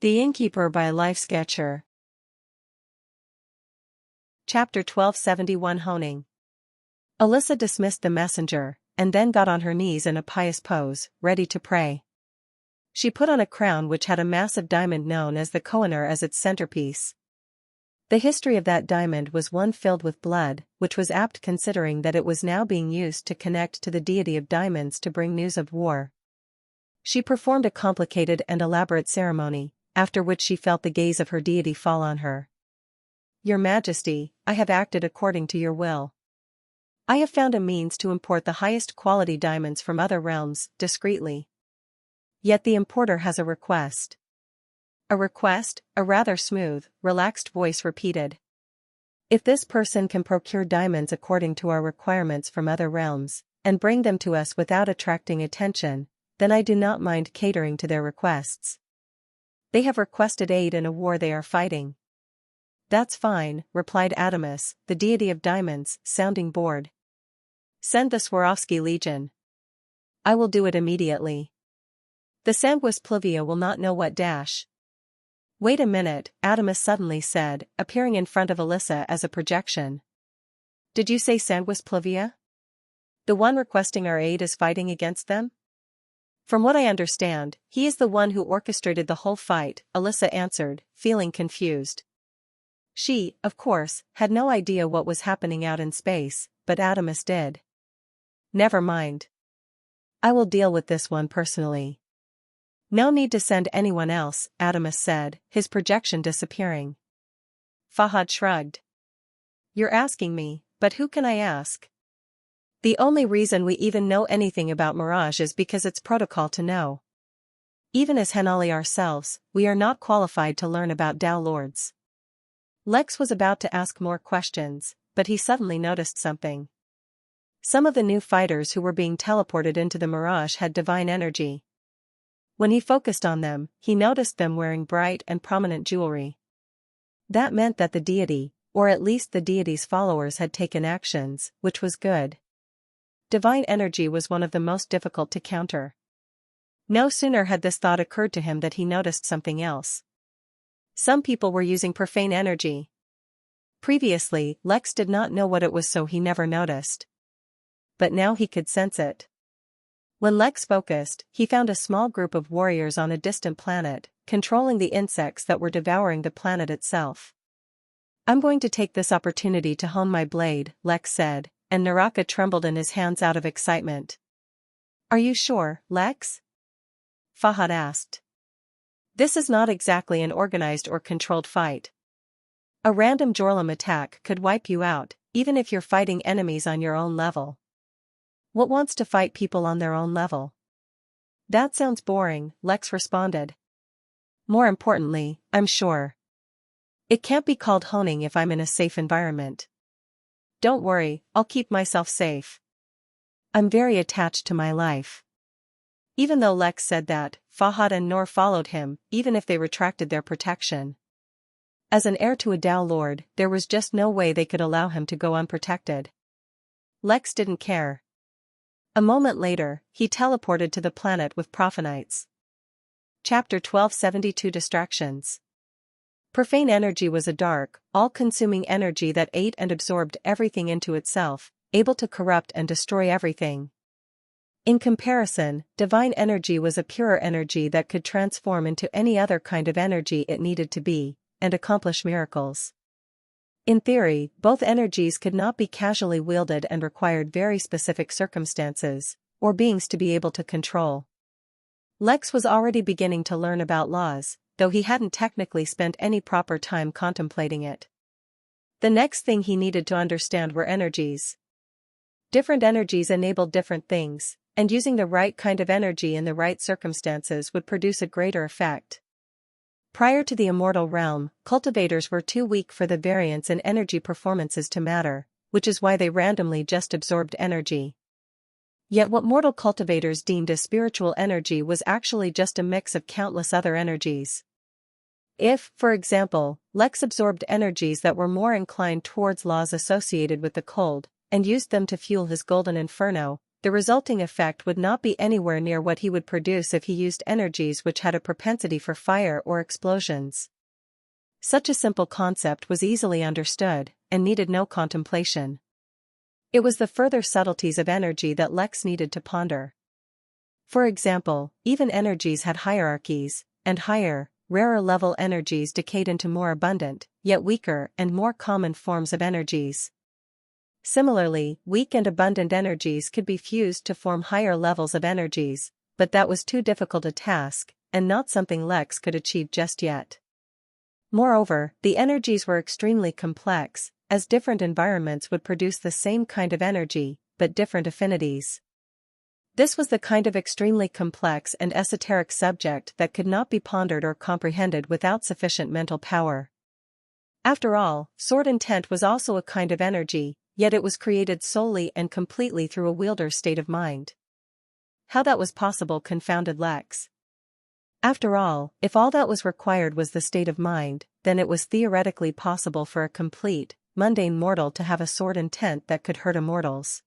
The Innkeeper by Life Sketcher. Chapter 1271 Honing. Alyssa dismissed the messenger, and then got on her knees in a pious pose, ready to pray. She put on a crown which had a massive diamond known as the Kohinoor as its centerpiece. The history of that diamond was one filled with blood, which was apt considering that it was now being used to connect to the deity of diamonds to bring news of war. She performed a complicated and elaborate ceremony, after which she felt the gaze of her deity fall on her. "Your Majesty, I have acted according to your will. I have found a means to import the highest quality diamonds from other realms, discreetly. Yet the importer has a request." "A request?" a rather smooth, relaxed voice repeated. "If this person can procure diamonds according to our requirements from other realms, and bring them to us without attracting attention, then I do not mind catering to their requests. They have requested aid in a war they are fighting." "That's fine," replied Adamus, the deity of diamonds, sounding bored. "Send the Swarovski Legion. I will do it immediately. The sanguis pluvia will not know what dash." "Wait a minute," Adamus suddenly said, appearing in front of Alyssa as a projection. "Did you say sanguis pluvia? The one requesting our aid is fighting against them?" "From what I understand, he is the one who orchestrated the whole fight," Alyssa answered, feeling confused. She, of course, had no idea what was happening out in space, but Adamus did. "Never mind. I will deal with this one personally." "No need to send anyone else," Adamus said, his projection disappearing. Fahad shrugged. "You're asking me, but who can I ask? The only reason we even know anything about Mirage is because it's protocol to know. Even as Henali ourselves, we are not qualified to learn about Dao Lords." Lex was about to ask more questions, but he suddenly noticed something. Some of the new fighters who were being teleported into the Mirage had divine energy. When he focused on them, he noticed them wearing bright and prominent jewelry. That meant that the deity, or at least the deity's followers, had taken actions, which was good. Divine energy was one of the most difficult to counter. No sooner had this thought occurred to him that he noticed something else. Some people were using profane energy. Previously, Lex did not know what it was, so he never noticed. But now he could sense it. When Lex focused, he found a small group of warriors on a distant planet, controlling the insects that were devouring the planet itself. "I'm going to take this opportunity to hone my blade," Lex said, and Naraka trembled in his hands out of excitement. "Are you sure, Lex?" Fahad asked. "This is not exactly an organized or controlled fight. A random Jorlam attack could wipe you out, even if you're fighting enemies on your own level. What wants to fight people on their own level?" "That sounds boring," Lex responded. "More importantly, I'm sure. It can't be called honing if I'm in a safe environment." "Don't worry, I'll keep myself safe. I'm very attached to my life." Even though Lex said that, Fahad and Noor followed him, even if they retracted their protection. As an heir to a Dao Lord, there was just no way they could allow him to go unprotected. Lex didn't care. A moment later, he teleported to the planet with Prophanites. Chapter 1272 Distractions. Profane energy was a dark, all-consuming energy that ate and absorbed everything into itself, able to corrupt and destroy everything. In comparison, divine energy was a purer energy that could transform into any other kind of energy it needed to be, and accomplish miracles. In theory, both energies could not be casually wielded and required very specific circumstances, or beings to be able to control. Lex was already beginning to learn about laws, though he hadn't technically spent any proper time contemplating it. The next thing he needed to understand were energies. Different energies enabled different things, and using the right kind of energy in the right circumstances would produce a greater effect. Prior to the immortal realm, cultivators were too weak for the variance in energy performances to matter, which is why they randomly just absorbed energy. Yet what mortal cultivators deemed as spiritual energy was actually just a mix of countless other energies. If, for example, Lex absorbed energies that were more inclined towards laws associated with the cold, and used them to fuel his golden inferno, the resulting effect would not be anywhere near what he would produce if he used energies which had a propensity for fire or explosions. Such a simple concept was easily understood, and needed no contemplation. It was the further subtleties of energy that Lex needed to ponder. For example, even energies had hierarchies, and higher, rarer-level energies decayed into more abundant, yet weaker and more common forms of energies. Similarly, weak and abundant energies could be fused to form higher levels of energies, but that was too difficult a task, and not something Lex could achieve just yet. Moreover, the energies were extremely complex, as different environments would produce the same kind of energy, but different affinities. This was the kind of extremely complex and esoteric subject that could not be pondered or comprehended without sufficient mental power. After all, sword intent was also a kind of energy, yet it was created solely and completely through a wielder's state of mind. How that was possible confounded Lex. After all, if all that was required was the state of mind, then it was theoretically possible for a complete, mundane mortal to have a sword intent that could hurt immortals.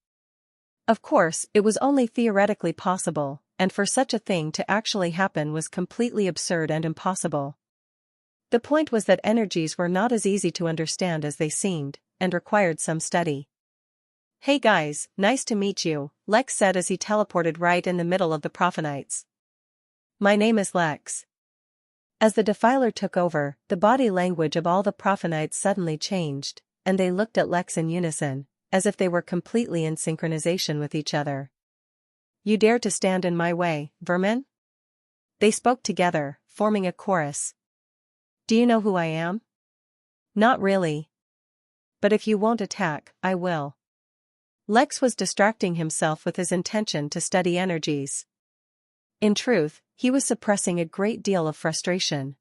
Of course, it was only theoretically possible, and for such a thing to actually happen was completely absurd and impossible. The point was that energies were not as easy to understand as they seemed, and required some study. "Hey guys, nice to meet you," Lex said as he teleported right in the middle of the Prophanites. "My name is Lex." As the defiler took over, the body language of all the Prophanites suddenly changed, and they looked at Lex in unison, as if they were completely in synchronization with each other. "You dare to stand in my way, vermin?" They spoke together, forming a chorus. "Do you know who I am?" "Not really. But if you won't attack, I will." Lex was distracting himself with his intention to study energies. In truth, he was suppressing a great deal of frustration.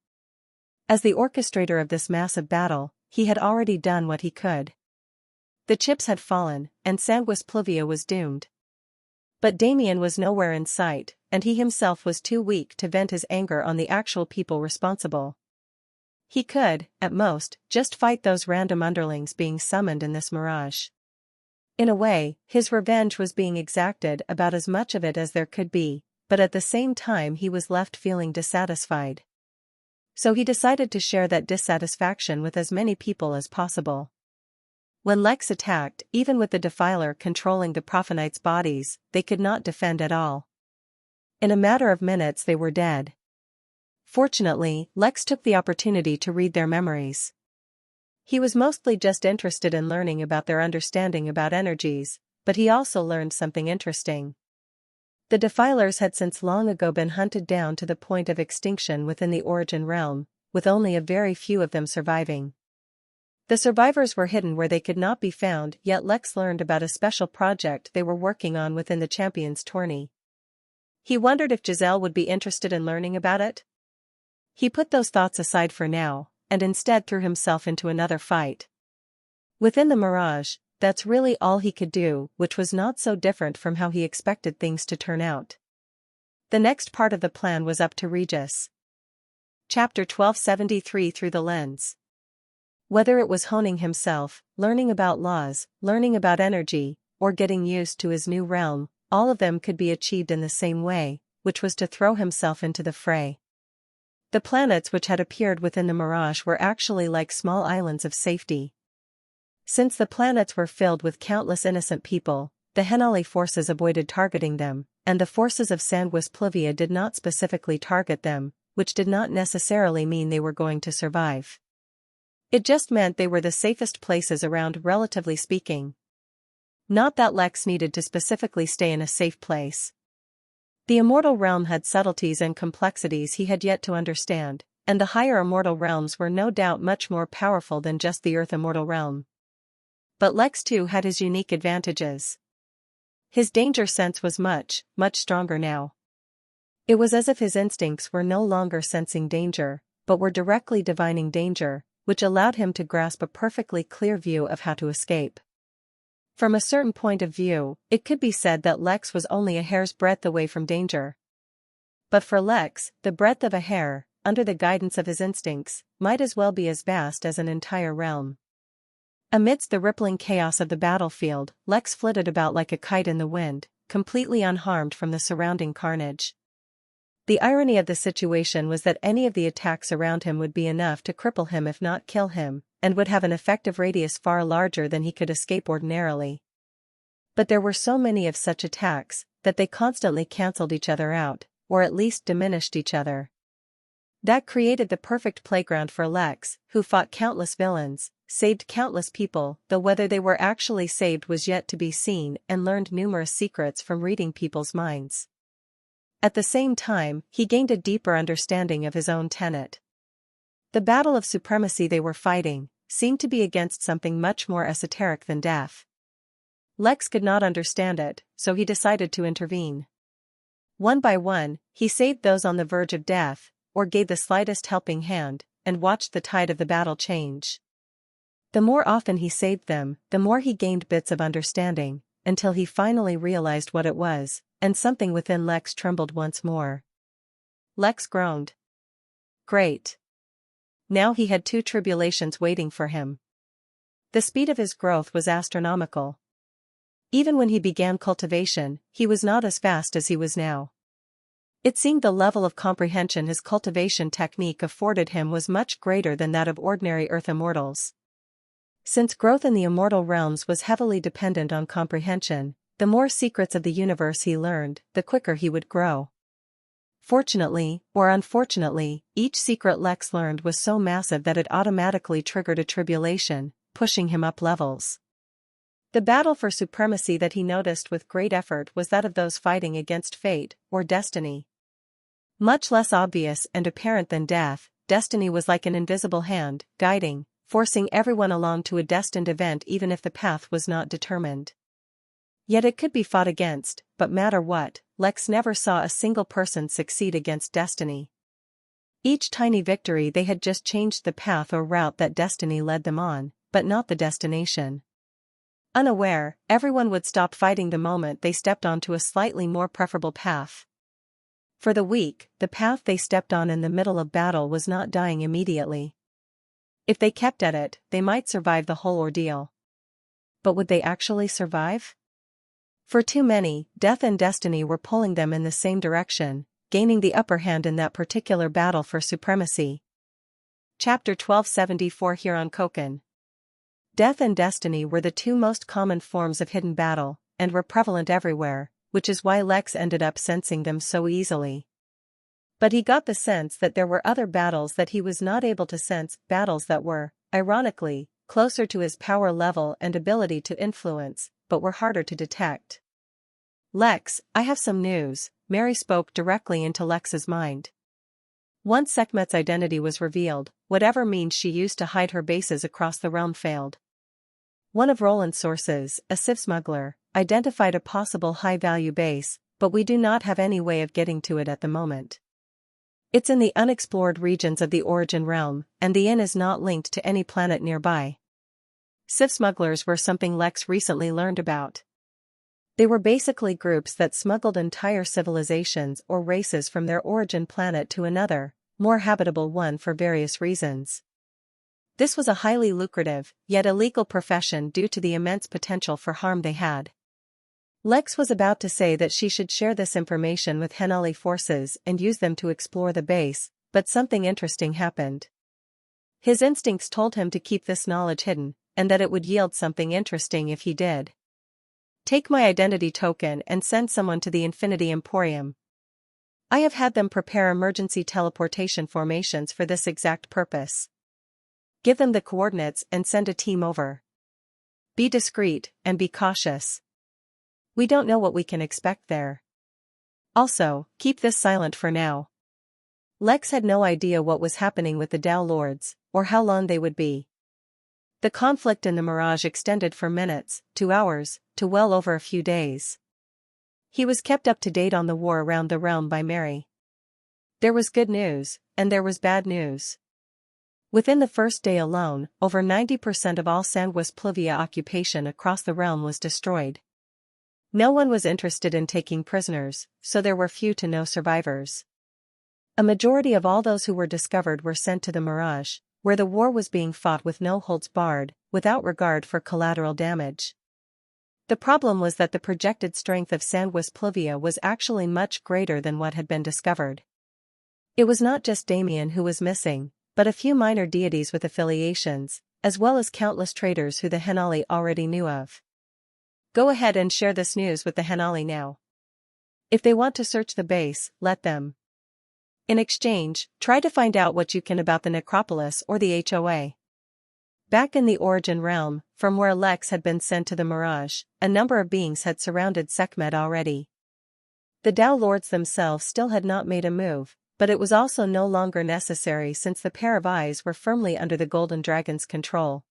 As the orchestrator of this massive battle, he had already done what he could. The chips had fallen, and Sanguis Pluvia was doomed. But Damien was nowhere in sight, and he himself was too weak to vent his anger on the actual people responsible. He could, at most, just fight those random underlings being summoned in this mirage. In a way, his revenge was being exacted about as much of it as there could be, but at the same time he was left feeling dissatisfied. So he decided to share that dissatisfaction with as many people as possible. When Lex attacked, even with the defiler controlling the Prophanites' bodies, they could not defend at all. In a matter of minutes they were dead. Fortunately, Lex took the opportunity to read their memories. He was mostly just interested in learning about their understanding about energies, but he also learned something interesting. The defilers had since long ago been hunted down to the point of extinction within the Origin realm, with only a very few of them surviving. The survivors were hidden where they could not be found, yet Lex learned about a special project they were working on within the Champions tourney. He wondered if Giselle would be interested in learning about it. He put those thoughts aside for now, and instead threw himself into another fight. Within the mirage, that's really all he could do, which was not so different from how he expected things to turn out. The next part of the plan was up to Regis. Chapter 1273 Through the Lens. Whether it was honing himself, learning about laws, learning about energy, or getting used to his new realm, all of them could be achieved in the same way, which was to throw himself into the fray. The planets which had appeared within the mirage were actually like small islands of safety. Since the planets were filled with countless innocent people, the Henali forces avoided targeting them, and the forces of Sanguis Pluvia did not specifically target them, which did not necessarily mean they were going to survive. It just meant they were the safest places around, relatively speaking. Not that Lex needed to specifically stay in a safe place. The immortal realm had subtleties and complexities he had yet to understand, and the higher immortal realms were no doubt much more powerful than just the Earth immortal realm. But Lex too had his unique advantages. His danger sense was much, much stronger now. It was as if his instincts were no longer sensing danger, but were directly divining danger, which allowed him to grasp a perfectly clear view of how to escape. From a certain point of view, it could be said that Lex was only a hair's breadth away from danger. But for Lex, the breadth of a hair, under the guidance of his instincts, might as well be as vast as an entire realm. Amidst the rippling chaos of the battlefield, Lex flitted about like a kite in the wind, completely unharmed from the surrounding carnage. The irony of the situation was that any of the attacks around him would be enough to cripple him if not kill him, and would have an effective radius far larger than he could escape ordinarily. But there were so many of such attacks, that they constantly cancelled each other out, or at least diminished each other. That created the perfect playground for Lex, who fought countless villains, saved countless people, though whether they were actually saved was yet to be seen, and learned numerous secrets from reading people's minds. At the same time, he gained a deeper understanding of his own tenet. The battle of supremacy they were fighting seemed to be against something much more esoteric than death. Lex could not understand it, so he decided to intervene. One by one, he saved those on the verge of death, or gave the slightest helping hand, and watched the tide of the battle change. The more often he saved them, the more he gained bits of understanding, until he finally realized what it was, and something within Lex trembled once more. Lex groaned. Great. Now he had two tribulations waiting for him. The speed of his growth was astronomical. Even when he began cultivation, he was not as fast as he was now. It seemed the level of comprehension his cultivation technique afforded him was much greater than that of ordinary Earth immortals. Since growth in the immortal realms was heavily dependent on comprehension, the more secrets of the universe he learned, the quicker he would grow. Fortunately, or unfortunately, each secret Lex learned was so massive that it automatically triggered a tribulation, pushing him up levels. The battle for supremacy that he noticed with great effort was that of those fighting against fate, or destiny. Much less obvious and apparent than death, destiny was like an invisible hand, guiding, forcing everyone along to a destined event even if the path was not determined. Yet it could be fought against, but matter what, Lex never saw a single person succeed against destiny. Each tiny victory they had just changed the path or route that destiny led them on, but not the destination. Unaware, everyone would stop fighting the moment they stepped onto a slightly more preferable path. For the weak, the path they stepped on in the middle of battle was not dying immediately. If they kept at it, they might survive the whole ordeal. But would they actually survive? For too many, death and destiny were pulling them in the same direction, gaining the upper hand in that particular battle for supremacy. Chapter 1274 Here on Koken. Death and destiny were the two most common forms of hidden battle, and were prevalent everywhere, which is why Lex ended up sensing them so easily. But he got the sense that there were other battles that he was not able to sense, battles that were, ironically, closer to his power level and ability to influence, but were harder to detect. Lex, I have some news, Mary spoke directly into Lex's mind. Once Sekhmet's identity was revealed, whatever means she used to hide her bases across the realm failed. One of Roland's sources, a civ smuggler, identified a possible high-value base, but we do not have any way of getting to it at the moment. It's in the unexplored regions of the Origin realm, and the inn is not linked to any planet nearby. Civ smugglers were something Lex recently learned about. They were basically groups that smuggled entire civilizations or races from their origin planet to another, more habitable one for various reasons. This was a highly lucrative, yet illegal profession due to the immense potential for harm they had. Lex was about to say that she should share this information with Henali forces and use them to explore the base, but something interesting happened. His instincts told him to keep this knowledge hidden, and that it would yield something interesting if he did. Take my identity token and send someone to the Infinity Emporium. I have had them prepare emergency teleportation formations for this exact purpose. Give them the coordinates and send a team over. Be discreet, and be cautious. We don't know what we can expect there. Also, keep this silent for now. Lex had no idea what was happening with the Dow Lords, or how long they would be. The conflict in the Mirage extended from minutes, to hours, to well over a few days. He was kept up to date on the war around the realm by Mary. There was good news, and there was bad news. Within the first day alone, over 90% of all Sandwest Pluvia occupation across the realm was destroyed. No one was interested in taking prisoners, so there were few to no survivors. A majority of all those who were discovered were sent to the Mirage, where the war was being fought with no holds barred, without regard for collateral damage. The problem was that the projected strength of Sandwest Pluvia was actually much greater than what had been discovered. It was not just Damien who was missing, but a few minor deities with affiliations, as well as countless traitors who the Henali already knew of. Go ahead and share this news with the Henali now. If they want to search the base, let them. In exchange, try to find out what you can about the necropolis or the HOA. Back in the Origin realm, from where Lex had been sent to the Mirage, a number of beings had surrounded Sekhmet already. The Tao Lords themselves still had not made a move, but it was also no longer necessary since the pair of eyes were firmly under the Golden Dragon's control.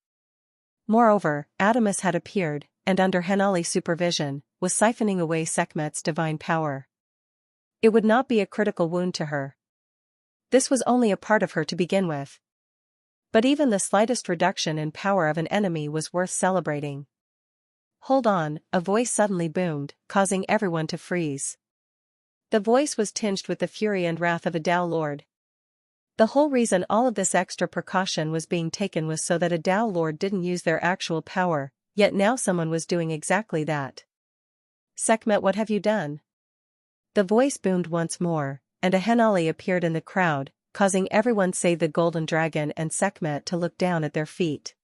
Moreover, Adamus had appeared, and under Henali supervision, was siphoning away Sekhmet's divine power. It would not be a critical wound to her. This was only a part of her to begin with. But even the slightest reduction in power of an enemy was worth celebrating. Hold on, a voice suddenly boomed, causing everyone to freeze. The voice was tinged with the fury and wrath of a Tao Lord. The whole reason all of this extra precaution was being taken was so that a Tao Lord didn't use their actual power, yet now someone was doing exactly that. Sekhmet, what have you done? The voice boomed once more, and a Henali appeared in the crowd, causing everyone save the Golden Dragon and Sekhmet to look down at their feet.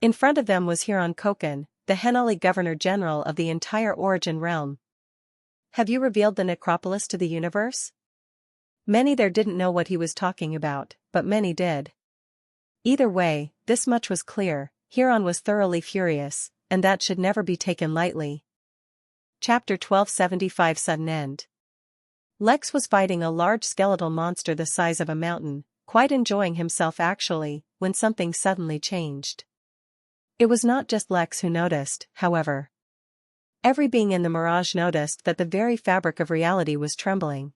In front of them was Huron Koken, the Henali Governor-General of the entire Origin realm. Have you revealed the necropolis to the universe? Many there didn't know what he was talking about, but many did. Either way, this much was clear, Huron was thoroughly furious, and that should never be taken lightly. Chapter 1275 Sudden End. Lex was fighting a large skeletal monster the size of a mountain, quite enjoying himself actually, when something suddenly changed. It was not just Lex who noticed, however. Every being in the Mirage noticed that the very fabric of reality was trembling.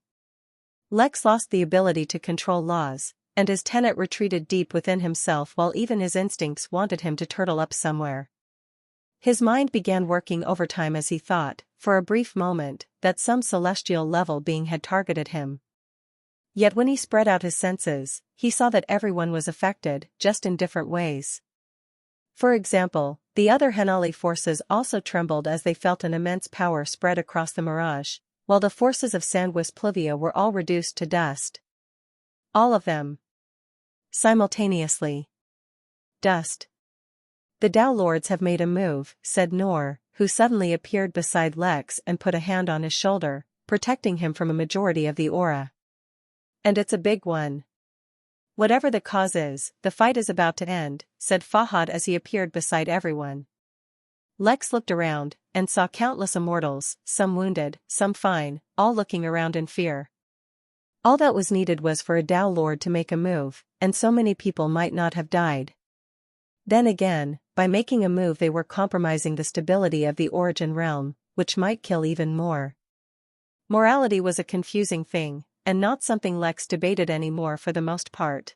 Lex lost the ability to control laws, and his tenet retreated deep within himself while even his instincts wanted him to turtle up somewhere. His mind began working overtime as he thought, for a brief moment, that some celestial level being had targeted him. Yet when he spread out his senses, he saw that everyone was affected, just in different ways. For example, the other Henali forces also trembled as they felt an immense power spread across the Mirage, while the forces of Sandwest Pluvia were all reduced to dust. All of them. Simultaneously. Dust. The Tao Lords have made a move, said Noor, who suddenly appeared beside Lex and put a hand on his shoulder, protecting him from a majority of the aura. And it's a big one. Whatever the cause is, the fight is about to end, said Fahad as he appeared beside everyone. Lex looked around, and saw countless immortals, some wounded, some fine, all looking around in fear. All that was needed was for a Tao Lord to make a move, and so many people might not have died. Then again, by making a move they were compromising the stability of the Origin realm, which might kill even more. Morality was a confusing thing, and not something Lex debated anymore for the most part.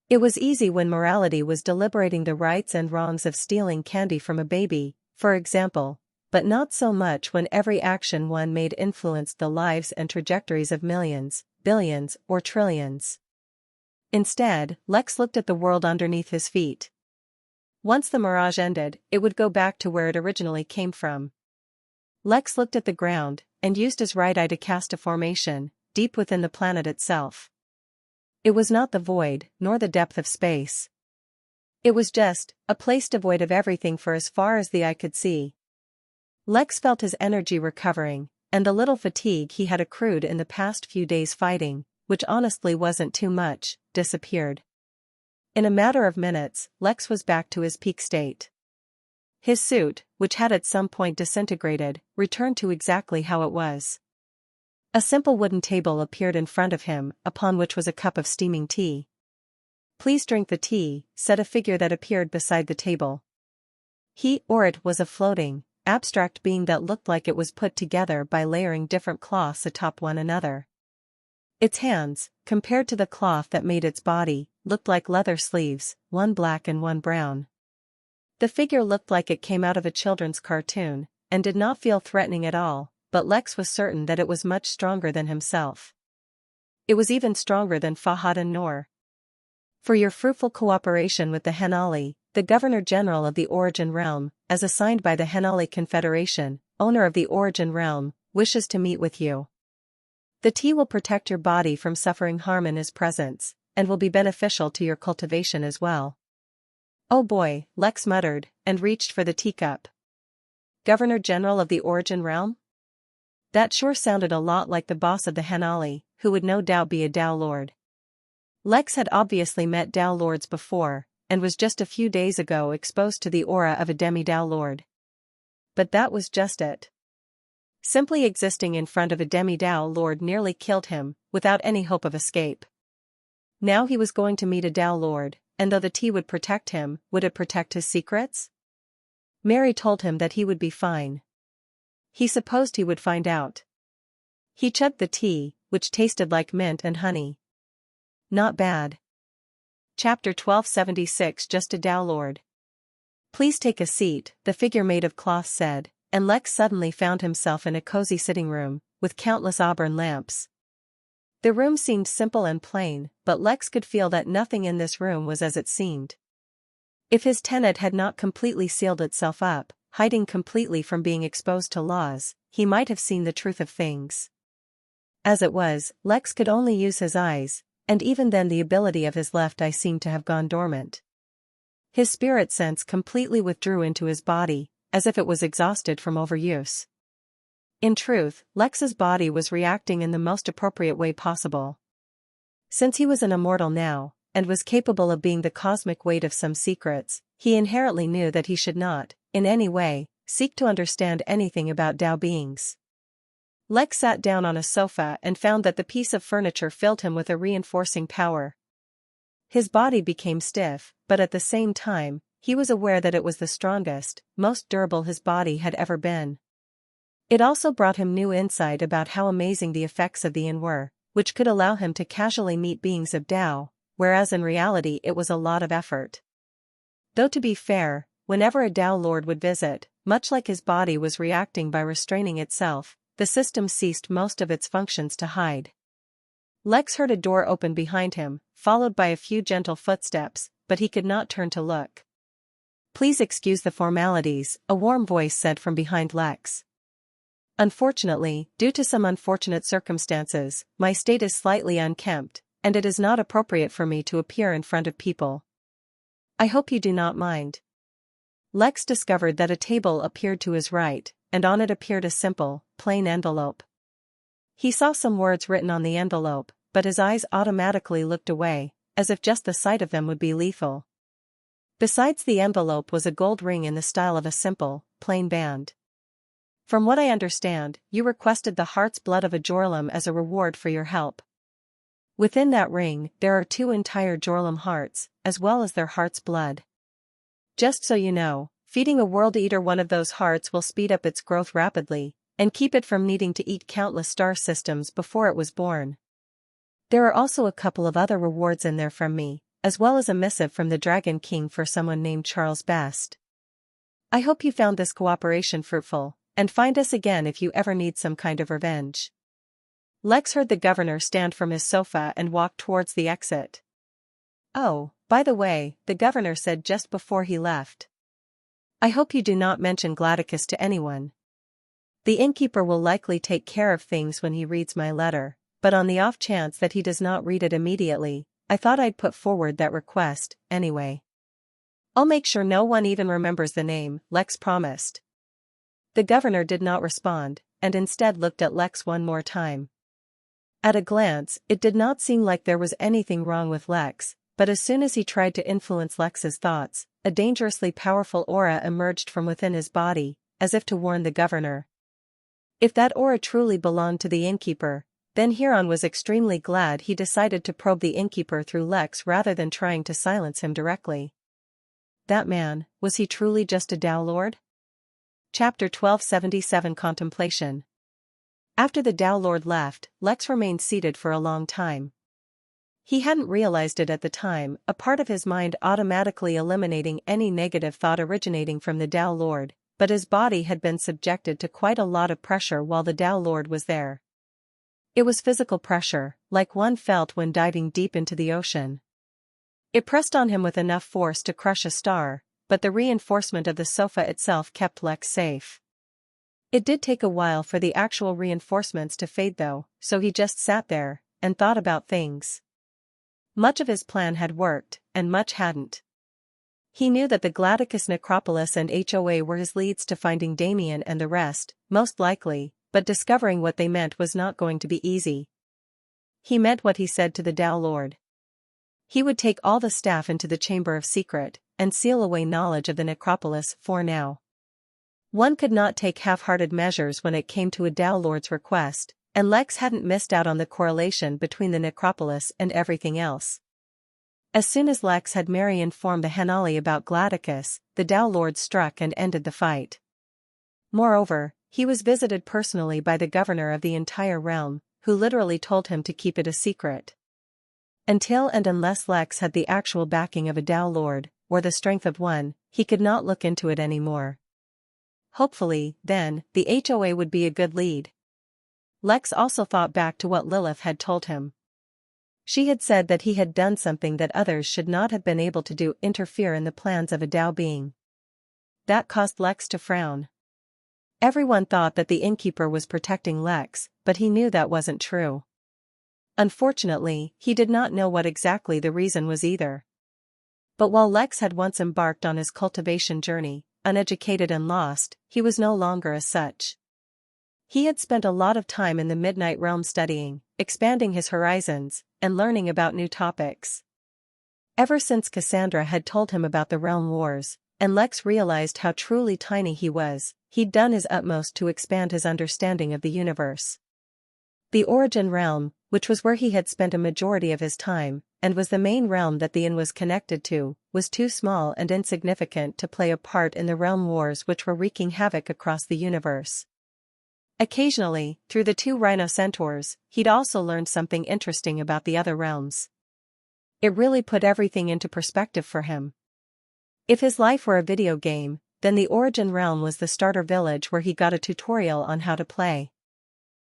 It was easy when morality was deliberating the rights and wrongs of stealing candy from a baby, for example, but not so much when every action one made influenced the lives and trajectories of millions, billions, or trillions. Instead, Lex looked at the world underneath his feet. Once the mirage ended, it would go back to where it originally came from. Lex looked at the ground, and used his right eye to cast a formation, deep within the planet itself. It was not the void, nor the depth of space. It was just, a place devoid of everything for as far as the eye could see. Lex felt his energy recovering, and the little fatigue he had accrued in the past few days fighting, which honestly wasn't too much, disappeared. In a matter of minutes, Lex was back to his peak state. His suit, which had at some point disintegrated, returned to exactly how it was. A simple wooden table appeared in front of him, upon which was a cup of steaming tea. "Please drink the tea," said a figure that appeared beside the table. He or it was a floating, abstract being that looked like it was put together by layering different cloths atop one another. Its hands, compared to the cloth that made its body, looked like leather sleeves, one black and one brown. The figure looked like it came out of a children's cartoon, and did not feel threatening at all, but Lex was certain that it was much stronger than himself. It was even stronger than Fahad and Noor. "For your fruitful cooperation with the Henali," the Governor-General of the Origin Realm, as assigned by the Henali Confederation, owner of the Origin Realm, wishes to meet with you. The tea will protect your body from suffering harm in his presence, and will be beneficial to your cultivation as well. Oh boy, Lex muttered, and reached for the teacup. Governor-General of the Origin Realm? That sure sounded a lot like the boss of the Henali, who would no doubt be a Dao Lord. Lex had obviously met Dao Lords before, and was just a few days ago exposed to the aura of a demi-Dao Lord. But that was just it. Simply existing in front of a demi-Dao Lord nearly killed him, without any hope of escape. Now he was going to meet a Dao Lord, and though the tea would protect him, would it protect his secrets? Mary told him that he would be fine. He supposed he would find out. He chugged the tea, which tasted like mint and honey. Not bad. Chapter 1276. Just a Dao Lord. Please take a seat, the figure made of cloth said, and Lex suddenly found himself in a cozy sitting room, with countless auburn lamps. The room seemed simple and plain, but Lex could feel that nothing in this room was as it seemed. If his tenet had not completely sealed itself up, hiding completely from being exposed to laws, he might have seen the truth of things. As it was, Lex could only use his eyes, and even then the ability of his left eye seemed to have gone dormant. His spirit sense completely withdrew into his body, as if it was exhausted from overuse. In truth, Lex's body was reacting in the most appropriate way possible. Since he was an immortal now, and was capable of being the cosmic weight of some secrets, he inherently knew that he should not, in any way, seek to understand anything about Dao beings. Lex sat down on a sofa and found that the piece of furniture filled him with a reinforcing power. His body became stiff, but at the same time, he was aware that it was the strongest, most durable his body had ever been. It also brought him new insight about how amazing the effects of the yin were, which could allow him to casually meet beings of Dao, whereas in reality it was a lot of effort. Though to be fair, whenever a Dao Lord would visit, much like his body was reacting by restraining itself, the system ceased most of its functions to hide. Lex heard a door open behind him, followed by a few gentle footsteps, but he could not turn to look. Please excuse the formalities, a warm voice said from behind Lex. Unfortunately, due to some unfortunate circumstances, my state is slightly unkempt, and it is not appropriate for me to appear in front of people. I hope you do not mind. Lex discovered that a table appeared to his right, and on it appeared a simple, plain envelope. He saw some words written on the envelope, but his eyes automatically looked away, as if just the sight of them would be lethal. Besides the envelope was a gold ring in the style of a simple, plain band. From what I understand, you requested the heart's blood of a Jorlum as a reward for your help. Within that ring, there are 2 entire Jorlum hearts, as well as their heart's blood. Just so you know, feeding a world eater one of those hearts will speed up its growth rapidly, and keep it from needing to eat countless star systems before it was born. There are also a couple of other rewards in there from me, as well as a missive from the Dragon King for someone named Charles Best. I hope you found this cooperation fruitful, and find us again if you ever need some kind of revenge. Lex heard the governor stand from his sofa and walk towards the exit. Oh, by the way, the governor said just before he left. I hope you do not mention Gladicus to anyone. The innkeeper will likely take care of things when he reads my letter, but on the off chance that he does not read it immediately, I thought I'd put forward that request, anyway. I'll make sure no one even remembers the name, Lex promised. The governor did not respond, and instead looked at Lex one more time. At a glance, it did not seem like there was anything wrong with Lex, but as soon as he tried to influence Lex's thoughts, a dangerously powerful aura emerged from within his body, as if to warn the governor. If that aura truly belonged to the innkeeper, then Huron was extremely glad he decided to probe the innkeeper through Lex rather than trying to silence him directly. That man, was he truly just a Dao Lord? Chapter 1277. Contemplation. After the Dao Lord left, Lex remained seated for a long time. He hadn't realized it at the time, a part of his mind automatically eliminating any negative thought originating from the Dao Lord, but his body had been subjected to quite a lot of pressure while the Dao Lord was there. It was physical pressure, like one felt when diving deep into the ocean. It pressed on him with enough force to crush a star, but the reinforcement of the sofa itself kept Lex safe. It did take a while for the actual reinforcements to fade though, so he just sat there and thought about things. Much of his plan had worked, and much hadn't. He knew that the Gladicus necropolis and HOA were his leads to finding Damien and the rest, most likely, but discovering what they meant was not going to be easy. He meant what he said to the Tao Lord. He would take all the staff into the Chamber of Secret, and seal away knowledge of the necropolis for now. One could not take half-hearted measures when it came to a Tao Lord's request, and Lex hadn't missed out on the correlation between the necropolis and everything else. As soon as Lex had Mary informed the Henali about Gladicus, the Tao Lord struck and ended the fight. Moreover, he was visited personally by the governor of the entire realm, who literally told him to keep it a secret. Until and unless Lex had the actual backing of a Tao Lord, or the strength of one, he could not look into it anymore. Hopefully, then, the HOA would be a good lead. Lex also thought back to what Lilith had told him. She had said that he had done something that others should not have been able to do, interfere in the plans of a Tao being. That caused Lex to frown. Everyone thought that the Innkeeper was protecting Lex, but he knew that wasn't true. Unfortunately, he did not know what exactly the reason was either. But while Lex had once embarked on his cultivation journey, uneducated and lost, he was no longer as such. He had spent a lot of time in the Midnight Realm studying, expanding his horizons, and learning about new topics. Ever since Cassandra had told him about the Realm Wars, and Lex realized how truly tiny he was, he'd done his utmost to expand his understanding of the universe. The Origin Realm, which was where he had spent a majority of his time, and was the main realm that the Inn was connected to, was too small and insignificant to play a part in the Realm Wars which were wreaking havoc across the universe. Occasionally, through the two rhino centaurs, he'd also learned something interesting about the other realms. It really put everything into perspective for him. If his life were a video game, then the Origin Realm was the starter village where he got a tutorial on how to play.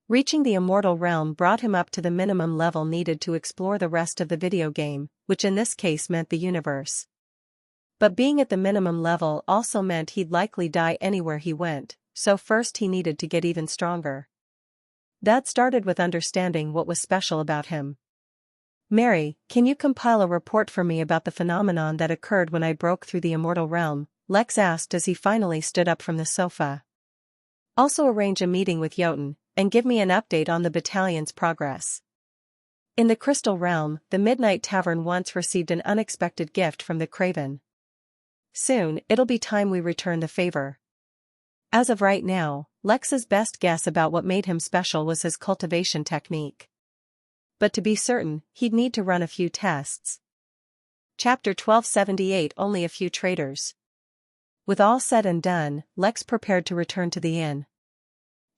Reaching the Immortal Realm brought him up to the minimum level needed to explore the rest of the video game, which in this case meant the universe. But being at the minimum level also meant he'd likely die anywhere he went, so first he needed to get even stronger. That started with understanding what was special about him. "Mary, can you compile a report for me about the phenomenon that occurred when I broke through the Immortal Realm?" Lex asked as he finally stood up from the sofa. "Also arrange a meeting with Jotun, and give me an update on the battalion's progress." In the Crystal Realm, the Midnight Tavern once received an unexpected gift from the Craven. "Soon, it'll be time we return the favor." As of right now, Lex's best guess about what made him special was his cultivation technique. But to be certain, he'd need to run a few tests. Chapter 1278. Only a few traders. With all said and done, Lex prepared to return to the inn.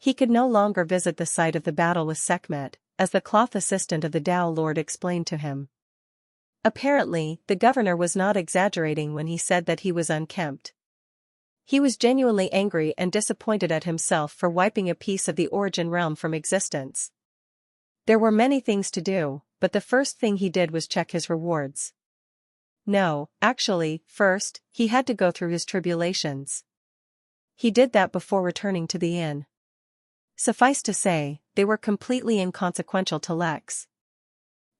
He could no longer visit the site of the battle with Sekhmet, as the cloth assistant of the Tao Lord explained to him. Apparently, the governor was not exaggerating when he said that he was unkempt. He was genuinely angry and disappointed at himself for wiping a piece of the Origin Realm from existence. There were many things to do, but the first thing he did was check his rewards. No, actually, first, he had to go through his tribulations. He did that before returning to the inn. Suffice to say, they were completely inconsequential to Lex.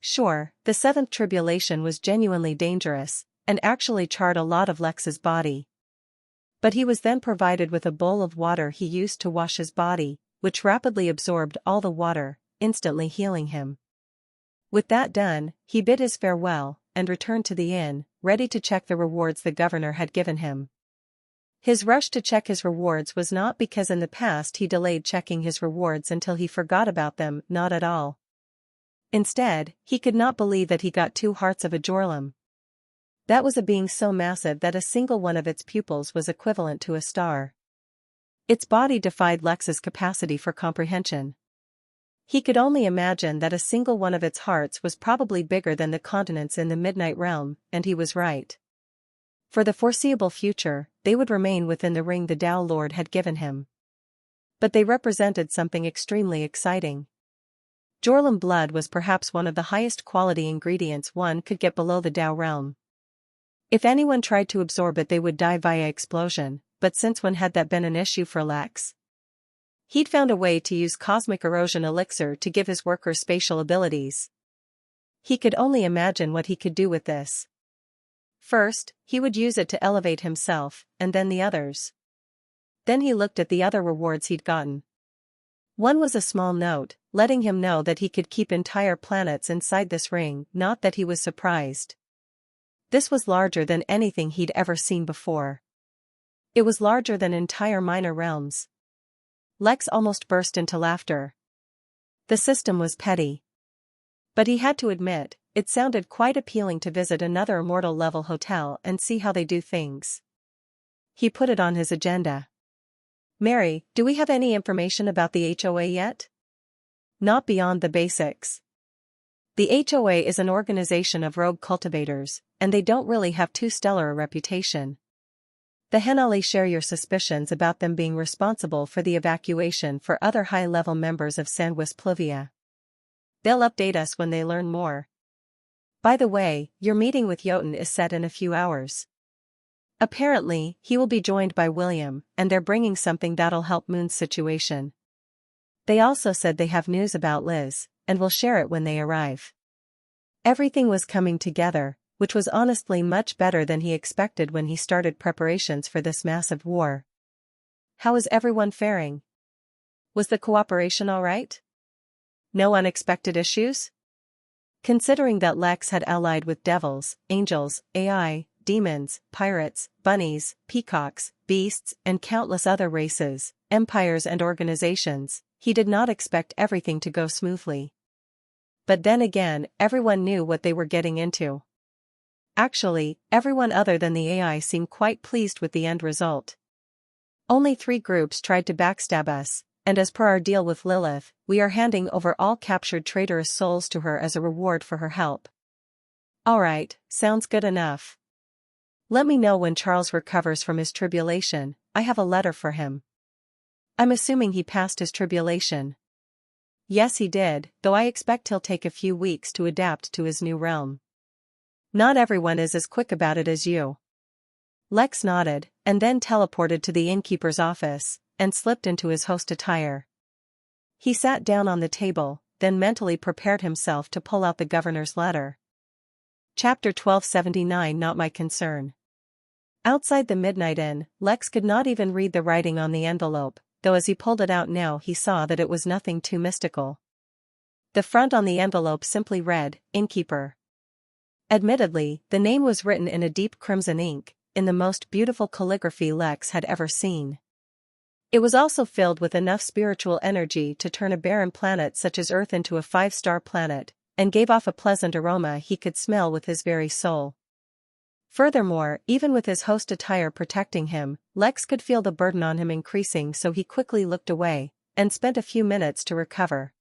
Sure, the seventh tribulation was genuinely dangerous, and actually charred a lot of Lex's body. But he was then provided with a bowl of water he used to wash his body, which rapidly absorbed all the water, instantly healing him. With that done, he bid his farewell, and returned to the inn, ready to check the rewards the governor had given him. His rush to check his rewards was not because in the past he delayed checking his rewards until he forgot about them, not at all. Instead, he could not believe that he got 2 hearts of a Jorlum. That was a being so massive that a single one of its pupils was equivalent to a star. Its body defied Lex's capacity for comprehension. He could only imagine that a single one of its hearts was probably bigger than the continents in the Midnight Realm, and he was right. For the foreseeable future, they would remain within the ring the Tao Lord had given him. But they represented something extremely exciting. Jorlum blood was perhaps one of the highest quality ingredients one could get below the Dao realm. If anyone tried to absorb it they would die via explosion, but since when had that been an issue for Lex? He'd found a way to use cosmic erosion elixir to give his workers spatial abilities. He could only imagine what he could do with this. First, he would use it to elevate himself, and then the others. Then he looked at the other rewards he'd gotten. One was a small note, letting him know that he could keep entire planets inside this ring, not that he was surprised. This was larger than anything he'd ever seen before. It was larger than entire minor realms. Lex almost burst into laughter. The system was petty. But he had to admit, it sounded quite appealing to visit another immortal-level hotel and see how they do things. He put it on his agenda. Mary, do we have any information about the HOA yet? Not beyond the basics. The HOA is an organization of rogue cultivators, and they don't really have too stellar a reputation. The Henali share your suspicions about them being responsible for the evacuation for other high-level members of Sandwest Pluvia. They'll update us when they learn more. By the way, your meeting with Jotun is set in a few hours. Apparently, he will be joined by William, and they're bringing something that'll help Moon's situation. They also said they have news about Liz, and will share it when they arrive. Everything was coming together, which was honestly much better than he expected when he started preparations for this massive war. How is everyone faring? Was the cooperation all right? No unexpected issues? Considering that Lex had allied with devils, angels, AI, demons, pirates, bunnies, peacocks, beasts, and countless other races, empires and organizations, he did not expect everything to go smoothly. But then again, everyone knew what they were getting into. Actually, everyone other than the AI seemed quite pleased with the end result. Only 3 groups tried to backstab us, and as per our deal with Lilith, we are handing over all captured traitorous souls to her as a reward for her help. Alright, sounds good enough. Let me know when Charles recovers from his tribulation, I have a letter for him. I'm assuming he passed his tribulation. Yes he did, though I expect he'll take a few weeks to adapt to his new realm. Not everyone is as quick about it as you. Lex nodded, and then teleported to the innkeeper's office, and slipped into his host attire. He sat down on the table, then mentally prepared himself to pull out the governor's letter. Chapter 1279 Not My Concern. Outside the Midnight Inn, Lex could not even read the writing on the envelope, though as he pulled it out now he saw that it was nothing too mystical. The front on the envelope simply read, Innkeeper. Admittedly, the name was written in a deep crimson ink, in the most beautiful calligraphy Lex had ever seen. It was also filled with enough spiritual energy to turn a barren planet such as Earth into a 5-star planet, and gave off a pleasant aroma he could smell with his very soul. Furthermore, even with his host attire protecting him, Lex could feel the burden on him increasing, so he quickly looked away, and spent a few minutes to recover.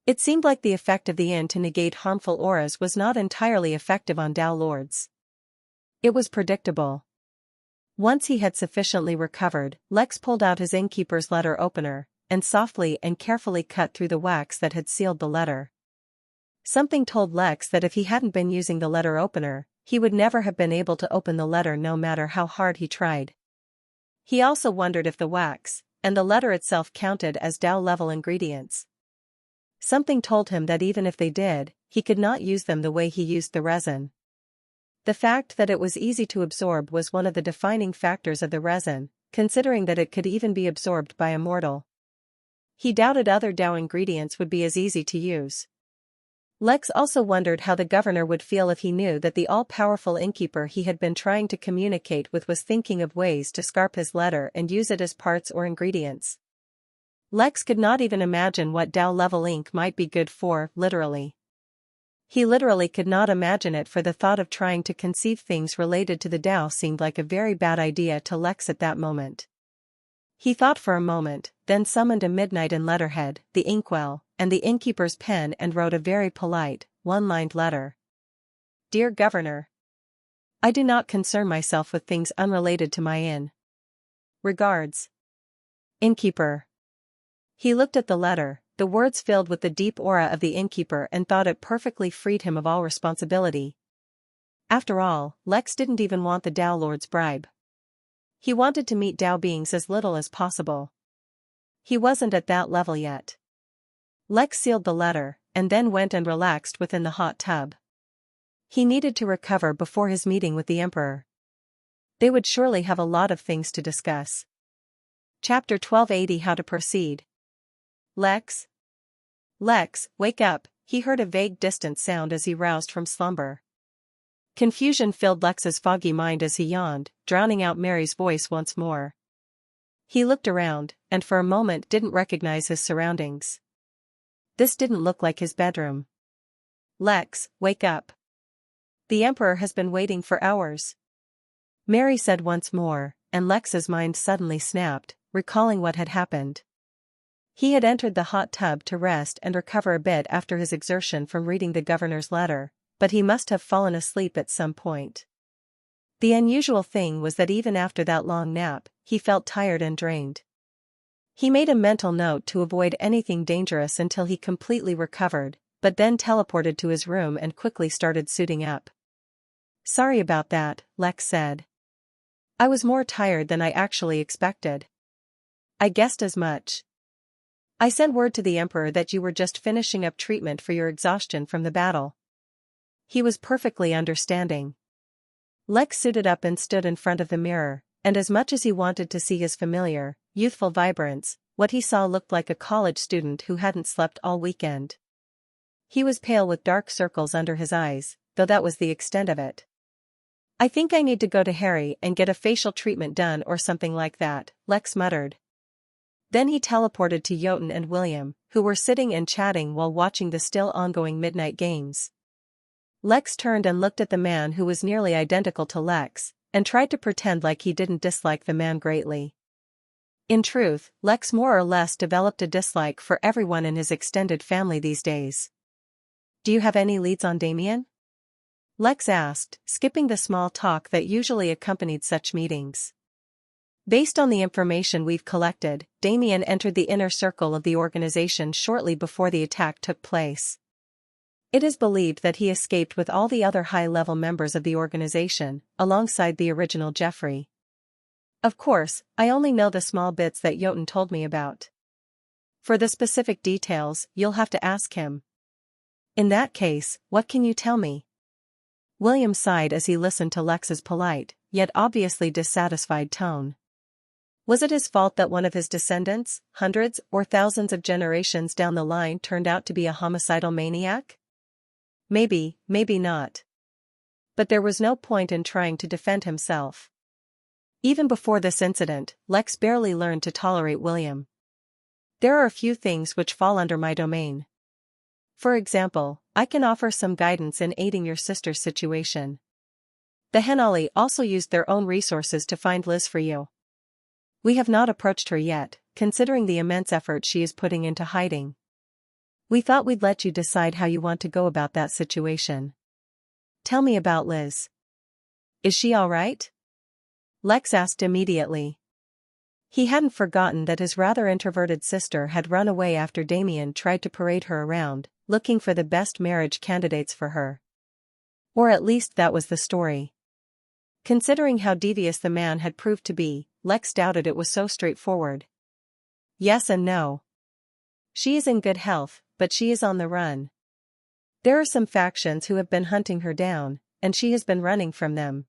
It seemed like the effect of the inn to negate harmful auras was not entirely effective on Dao Lords. It was predictable. Once he had sufficiently recovered, Lex pulled out his innkeeper's letter opener, and softly and carefully cut through the wax that had sealed the letter. Something told Lex that if he hadn't been using the letter opener, he would never have been able to open the letter no matter how hard he tried. He also wondered if the wax, and the letter itself counted as Dao-level ingredients. Something told him that even if they did, he could not use them the way he used the resin. The fact that it was easy to absorb was one of the defining factors of the resin, considering that it could even be absorbed by a mortal. He doubted other Dao ingredients would be as easy to use. Lex also wondered how the governor would feel if he knew that the all-powerful innkeeper he had been trying to communicate with was thinking of ways to scarp his letter and use it as parts or ingredients. Lex could not even imagine what Dao-level ink might be good for, literally. He literally could not imagine it, for the thought of trying to conceive things related to the Dao seemed like a very bad idea to Lex at that moment. He thought for a moment, then summoned a midnight in letterhead, the inkwell, and the innkeeper's pen and wrote a very polite, one-lined letter. Dear Governor, I do not concern myself with things unrelated to my inn. Regards. Innkeeper. He looked at the letter, the words filled with the deep aura of the innkeeper and thought it perfectly freed him of all responsibility. After all, Lex didn't even want the Tao Lord's bribe. He wanted to meet Tao beings as little as possible. He wasn't at that level yet. Lex sealed the letter, and then went and relaxed within the hot tub. He needed to recover before his meeting with the Emperor. They would surely have a lot of things to discuss. Chapter 1280 How to Proceed. Lex? Lex, wake up, he heard a vague distant sound as he roused from slumber. Confusion filled Lex's foggy mind as he yawned, drowning out Mary's voice once more. He looked around, and for a moment didn't recognize his surroundings. This didn't look like his bedroom. Lex, wake up. The Emperor has been waiting for hours. Mary said once more, and Lex's mind suddenly snapped, recalling what had happened. He had entered the hot tub to rest and recover a bit after his exertion from reading the governor's letter, but he must have fallen asleep at some point. The unusual thing was that even after that long nap, he felt tired and drained. He made a mental note to avoid anything dangerous until he completely recovered, but then teleported to his room and quickly started suiting up. Sorry about that, Lex said. I was more tired than I actually expected. I guessed as much. I sent word to the Emperor that you were just finishing up treatment for your exhaustion from the battle. He was perfectly understanding. Lex suited up and stood in front of the mirror, and as much as he wanted to see his familiar, youthful vibrance, what he saw looked like a college student who hadn't slept all weekend. He was pale with dark circles under his eyes, though that was the extent of it. I think I need to go to Harry and get a facial treatment done or something like that, Lex muttered. Then he teleported to Jotun and William, who were sitting and chatting while watching the still ongoing midnight games. Lex turned and looked at the man who was nearly identical to Lex, and tried to pretend like he didn't dislike the man greatly. In truth, Lex more or less developed a dislike for everyone in his extended family these days. Do you have any leads on Damien? Lex asked, skipping the small talk that usually accompanied such meetings. Based on the information we've collected, Damien entered the inner circle of the organization shortly before the attack took place. It is believed that he escaped with all the other high-level members of the organization, alongside the original Jeffrey. Of course, I only know the small bits that Jotun told me about. For the specific details, you'll have to ask him. In that case, what can you tell me? William sighed as he listened to Lex's polite, yet obviously dissatisfied tone. Was it his fault that one of his descendants, hundreds or thousands of generations down the line, turned out to be a homicidal maniac? Maybe, maybe not. But there was no point in trying to defend himself. Even before this incident, Lex barely learned to tolerate William. There are a few things which fall under my domain. For example, I can offer some guidance in aiding your sister's situation. The Henolly also used their own resources to find Liz for you. We have not approached her yet, considering the immense effort she is putting into hiding. We thought we'd let you decide how you want to go about that situation. Tell me about Liz. Is she all right? Lex asked immediately. He hadn't forgotten that his rather introverted sister had run away after Damien tried to parade her around, looking for the best marriage candidates for her. Or at least that was the story. Considering how devious the man had proved to be, Lex doubted it was so straightforward. Yes and no. She is in good health, but she is on the run. There are some factions who have been hunting her down, and she has been running from them.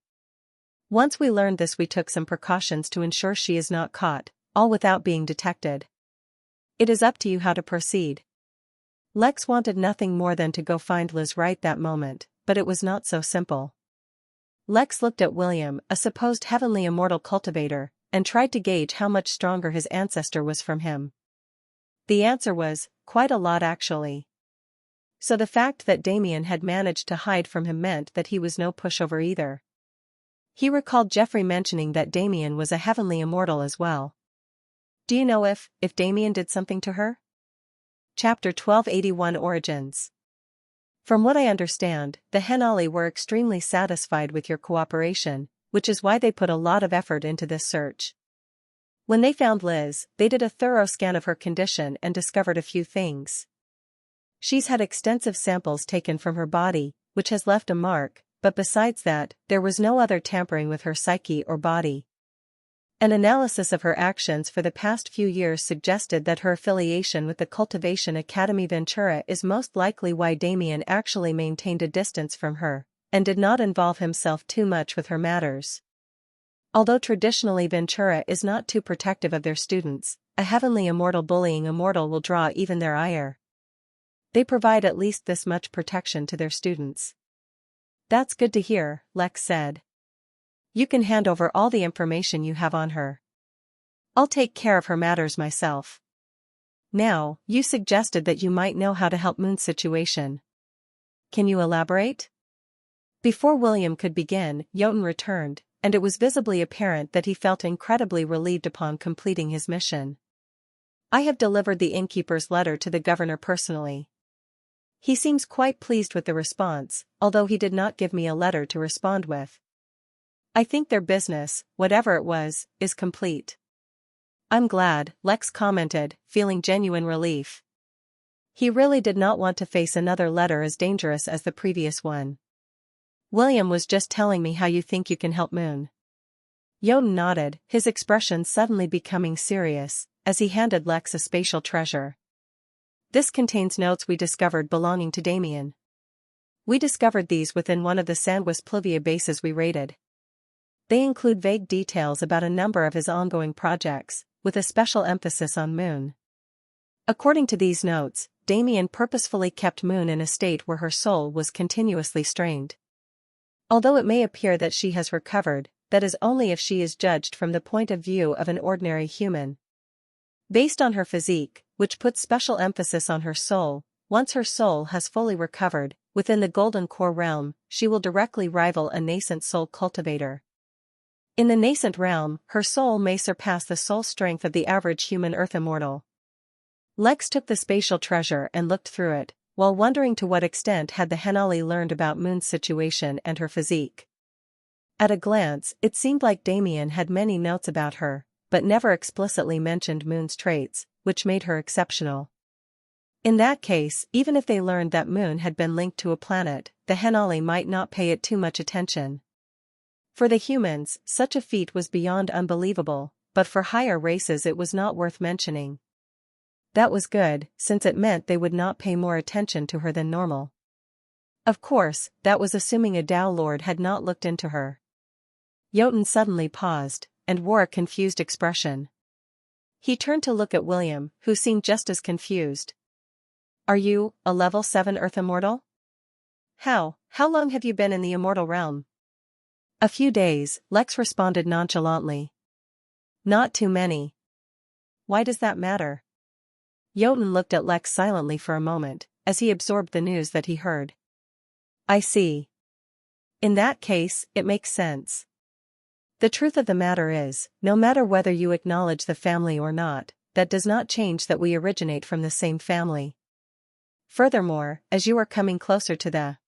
Once we learned this, we took some precautions to ensure she is not caught, all without being detected. It is up to you how to proceed. Lex wanted nothing more than to go find Liz right that moment, but it was not so simple. Lex looked at William, a supposed heavenly immortal cultivator, and tried to gauge how much stronger his ancestor was from him. The answer was, quite a lot actually. So the fact that Damien had managed to hide from him meant that he was no pushover either. He recalled Jeffrey mentioning that Damien was a heavenly immortal as well. Do you know if Damien did something to her? Chapter 1281 Origins. From what I understand, the Henolly were extremely satisfied with your cooperation, which is why they put a lot of effort into this search. When they found Liz, they did a thorough scan of her condition and discovered a few things. She's had extensive samples taken from her body, which has left a mark, but besides that, there was no other tampering with her psyche or body. An analysis of her actions for the past few years suggested that her affiliation with the Cultivation Academy Ventura is most likely why Damien actually maintained a distance from her, and did not involve himself too much with her matters. Although traditionally Ventura is not too protective of their students, a heavenly immortal bullying a mortal will draw even their ire. They provide at least this much protection to their students. That's good to hear, Lex said. You can hand over all the information you have on her. I'll take care of her matters myself. Now, you suggested that you might know how to help Moon's situation. Can you elaborate? Before William could begin, Jotun returned, and it was visibly apparent that he felt incredibly relieved upon completing his mission. I have delivered the innkeeper's letter to the governor personally. He seems quite pleased with the response, although he did not give me a letter to respond with. I think their business, whatever it was, is complete. I'm glad, Lex commented, feeling genuine relief. He really did not want to face another letter as dangerous as the previous one. William was just telling me how you think you can help Moon. Jotun nodded, his expression suddenly becoming serious, as he handed Lex a spatial treasure. This contains notes we discovered belonging to Damien. We discovered these within one of the Sanguis Pluvia bases we raided. They include vague details about a number of his ongoing projects, with a special emphasis on Moon. According to these notes, Damien purposefully kept Moon in a state where her soul was continuously strained. Although it may appear that she has recovered, that is only if she is judged from the point of view of an ordinary human. Based on her physique, which puts special emphasis on her soul, once her soul has fully recovered, within the Golden Core realm, she will directly rival a nascent soul cultivator. In the nascent realm, her soul may surpass the soul strength of the average human earth immortal. Lex took the spatial treasure and looked through it, while wondering to what extent had the Henali learned about Moon's situation and her physique. At a glance, it seemed like Damien had many notes about her, but never explicitly mentioned Moon's traits, which made her exceptional. In that case, even if they learned that Moon had been linked to a planet, the Henali might not pay it too much attention. For the humans, such a feat was beyond unbelievable, but for higher races it was not worth mentioning. That was good, since it meant they would not pay more attention to her than normal. Of course, that was assuming a Tao Lord had not looked into her. Jotun suddenly paused, and wore a confused expression. He turned to look at William, who seemed just as confused. Are you, a level 7 Earth Immortal? How long have you been in the immortal realm? A few days, Lex responded nonchalantly. Not too many. Why does that matter? Jotun looked at Lex silently for a moment, as he absorbed the news that he heard. I see. In that case, it makes sense. The truth of the matter is, no matter whether you acknowledge the family or not, that does not change that we originate from the same family. Furthermore, as you are coming closer to the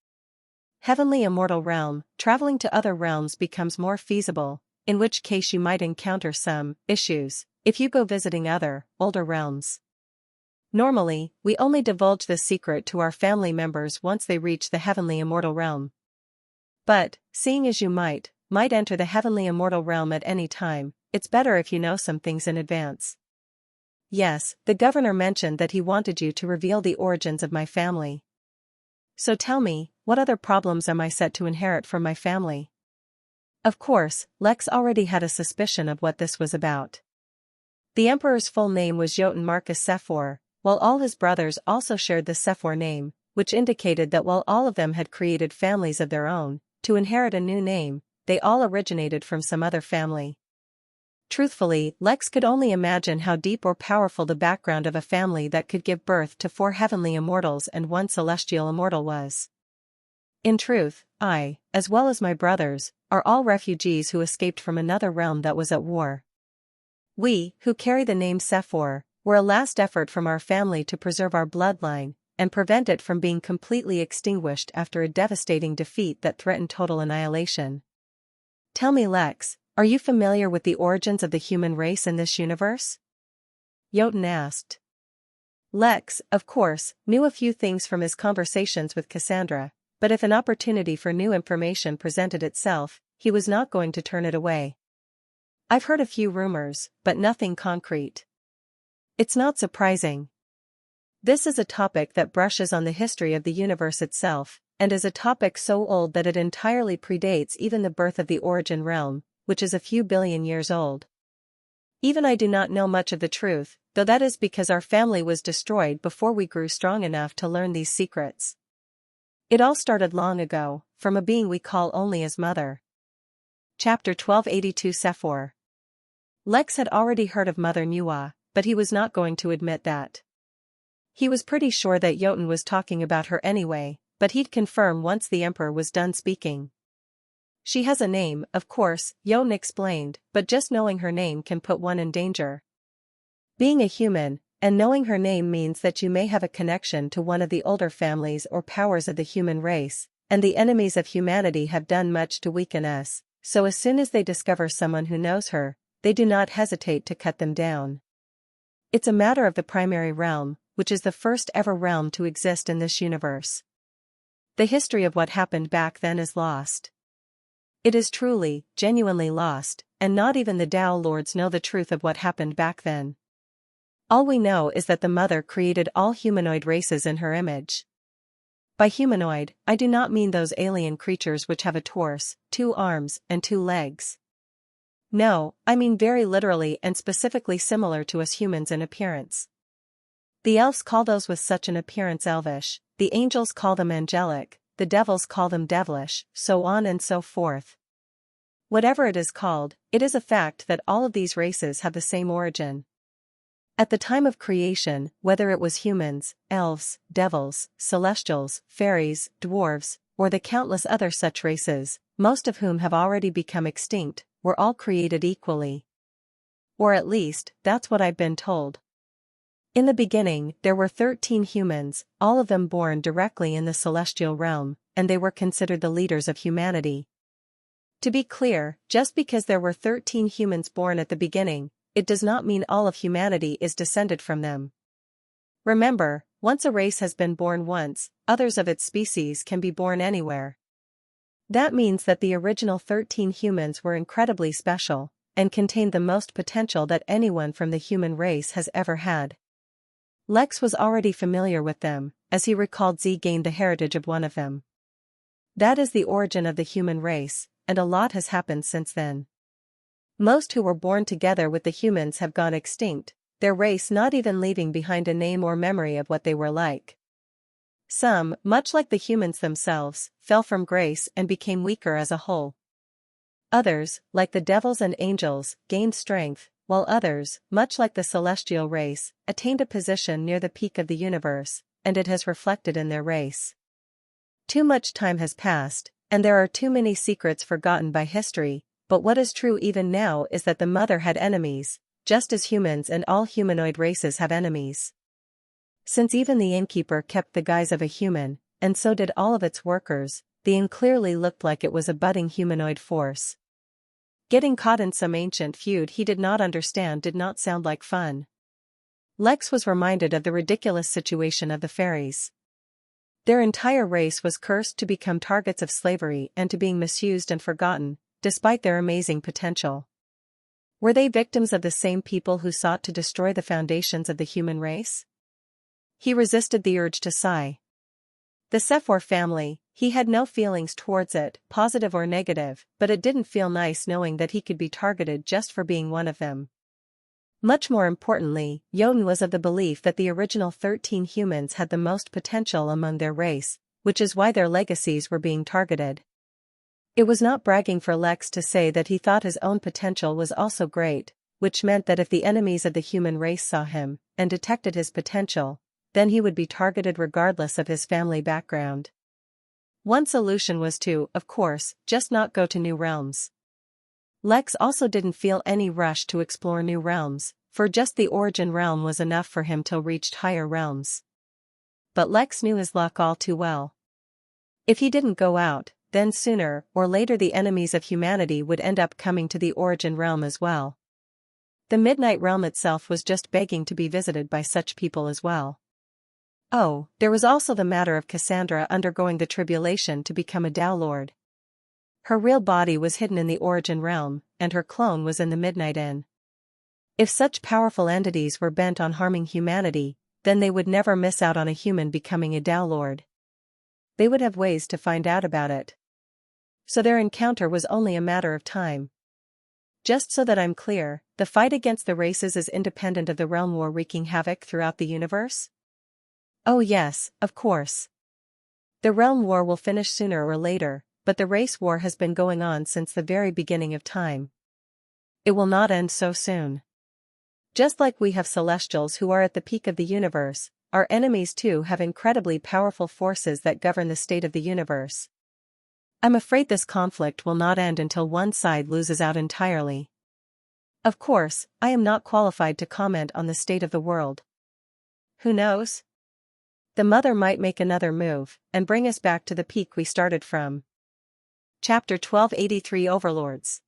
heavenly immortal realm, traveling to other realms becomes more feasible, in which case you might encounter some issues if you go visiting other, older realms. Normally, we only divulge this secret to our family members once they reach the heavenly immortal realm. But, seeing as you might enter the heavenly immortal realm at any time, it's better if you know some things in advance. Yes, the governor mentioned that he wanted you to reveal the origins of my family. So tell me, what other problems am I set to inherit from my family? Of course, Lex already had a suspicion of what this was about. The emperor's full name was Jotun Marcus Sephor, while all his brothers also shared the Sephor name, which indicated that while all of them had created families of their own, to inherit a new name, they all originated from some other family. Truthfully, Lex could only imagine how deep or powerful the background of a family that could give birth to 4 heavenly immortals and 1 celestial immortal was. In truth, I, as well as my brothers, are all refugees who escaped from another realm that was at war. We, who carry the name Sephor, were a last effort from our family to preserve our bloodline, and prevent it from being completely extinguished after a devastating defeat that threatened total annihilation. Tell me, Lex, Are you familiar with the origins of the human race in this universe? Jotun asked. Lex, of course, knew a few things from his conversations with Cassandra, but if an opportunity for new information presented itself, he was not going to turn it away. I've heard a few rumors, but nothing concrete. It's not surprising. This is a topic that brushes on the history of the universe itself, and is a topic so old that it entirely predates even the birth of the origin realm, which is a few billion years old. Even I do not know much of the truth, though that is because our family was destroyed before we grew strong enough to learn these secrets. It all started long ago, from a being we call only as Mother. Chapter 1282 Sephor. Lex had already heard of Mother Nuwa, but he was not going to admit that. He was pretty sure that Jotun was talking about her anyway, but he'd confirm once the Emperor was done speaking. She has a name, of course, Jotun explained, but just knowing her name can put one in danger. Being a human, and knowing her name means that you may have a connection to one of the older families or powers of the human race, and the enemies of humanity have done much to weaken us, so as soon as they discover someone who knows her, they do not hesitate to cut them down. It's a matter of the primary realm, which is the first ever realm to exist in this universe. The history of what happened back then is lost. It is truly, genuinely lost, and not even the Tao Lords know the truth of what happened back then. All we know is that the Mother created all humanoid races in her image. By humanoid, I do not mean those alien creatures which have a torso, 2 arms, and 2 legs. No, I mean very literally and specifically similar to us humans in appearance. The elves call those with such an appearance elvish, the angels call them angelic, the devils call them devilish, so on and so forth. Whatever it is called, it is a fact that all of these races have the same origin. At the time of creation, whether it was humans, elves, devils, celestials, fairies, dwarves, or the countless other such races, most of whom have already become extinct, were all created equally. Or at least, that's what I've been told. In the beginning, there were 13 humans, all of them born directly in the celestial realm, and they were considered the leaders of humanity. To be clear, just because there were 13 humans born at the beginning, it does not mean all of humanity is descended from them. Remember, once a race has been born once, others of its species can be born anywhere. That means that the original 13 humans were incredibly special, and contained the most potential that anyone from the human race has ever had. Lex was already familiar with them, as he recalled Z gained the heritage of one of them. That is the origin of the human race, and a lot has happened since then. Most who were born together with the humans have gone extinct, their race not even leaving behind a name or memory of what they were like. Some, much like the humans themselves, fell from grace and became weaker as a whole. Others, like the devils and angels, gained strength, while others, much like the celestial race, attained a position near the peak of the universe, and it has reflected in their race. Too much time has passed, and there are too many secrets forgotten by history, but what is true even now is that the Mother had enemies, just as humans and all humanoid races have enemies. Since even the Innkeeper kept the guise of a human, and so did all of its workers, the Inn clearly looked like it was a budding humanoid force. Getting caught in some ancient feud he did not understand did not sound like fun. Lex was reminded of the ridiculous situation of the fairies. Their entire race was cursed to become targets of slavery and to being misused and forgotten, despite their amazing potential. Were they victims of the same people who sought to destroy the foundations of the human race? He resisted the urge to sigh. The Sephor family, he had no feelings towards it, positive or negative, but it didn't feel nice knowing that he could be targeted just for being one of them. Much more importantly, Jotun was of the belief that the original 13 humans had the most potential among their race, which is why their legacies were being targeted. It was not bragging for Lex to say that he thought his own potential was also great, which meant that if the enemies of the human race saw him, and detected his potential, then he would be targeted regardless of his family background. One solution was to, of course, just not go to new realms. Lex also didn't feel any rush to explore new realms, for just the origin realm was enough for him till reached higher realms. But Lex knew his luck all too well. If he didn't go out, then sooner or later the enemies of humanity would end up coming to the origin realm as well. The Midnight Realm itself was just begging to be visited by such people as well. Oh, there was also the matter of Cassandra undergoing the tribulation to become a Tao Lord. Her real body was hidden in the origin realm, and her clone was in the Midnight Inn. If such powerful entities were bent on harming humanity, then they would never miss out on a human becoming a Tao Lord. They would have ways to find out about it. So their encounter was only a matter of time. Just so that I'm clear, the fight against the races is independent of the realm war wreaking havoc throughout the universe? Oh yes, of course. The realm war will finish sooner or later, but the race war has been going on since the very beginning of time. It will not end so soon. Just like we have celestials who are at the peak of the universe, our enemies too have incredibly powerful forces that govern the state of the universe. I'm afraid this conflict will not end until one side loses out entirely. Of course, I am not qualified to comment on the state of the world. Who knows? The Mother might make another move, and bring us back to the peak we started from. Chapter 1283 Overlords.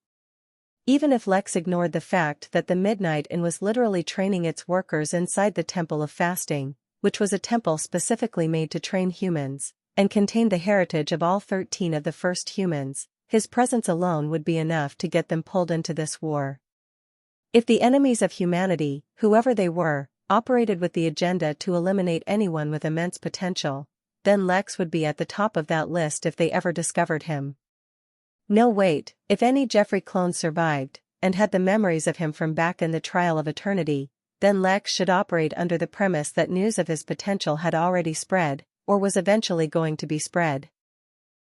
Even if Lex ignored the fact that the Midnight Inn was literally training its workers inside the Temple of Fasting, which was a temple specifically made to train humans, and contained the heritage of all 13 of the first humans, his presence alone would be enough to get them pulled into this war. If the enemies of humanity, whoever they were, operated with the agenda to eliminate anyone with immense potential, then Lex would be at the top of that list if they ever discovered him. No wait, if any Jeffrey clones survived, and had the memories of him from back in the Trial of Eternity, then Lex should operate under the premise that news of his potential had already spread, or was eventually going to be spread.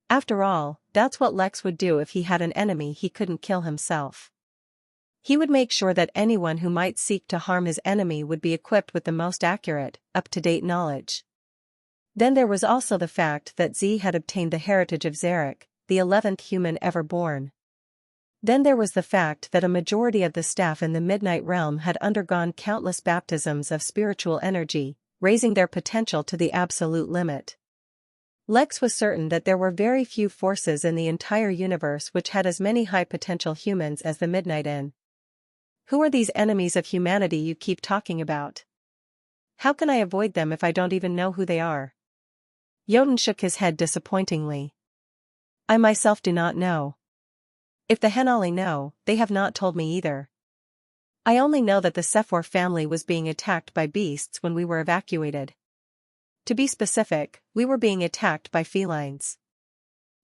After all, that's what Lex would do if he had an enemy he couldn't kill himself. He would make sure that anyone who might seek to harm his enemy would be equipped with the most accurate, up-to-date knowledge. Then there was also the fact that Z had obtained the heritage of Zarek, the 11th human ever born. Then there was the fact that a majority of the staff in the Midnight Realm had undergone countless baptisms of spiritual energy, raising their potential to the absolute limit. Lex was certain that there were very few forces in the entire universe which had as many high-potential humans as the Midnight Inn. Who are these enemies of humanity you keep talking about? How can I avoid them if I don't even know who they are? Jotun shook his head disappointingly. I myself do not know. If the Henali know, they have not told me either. I only know that the Sephor family was being attacked by beasts when we were evacuated. To be specific, we were being attacked by felines.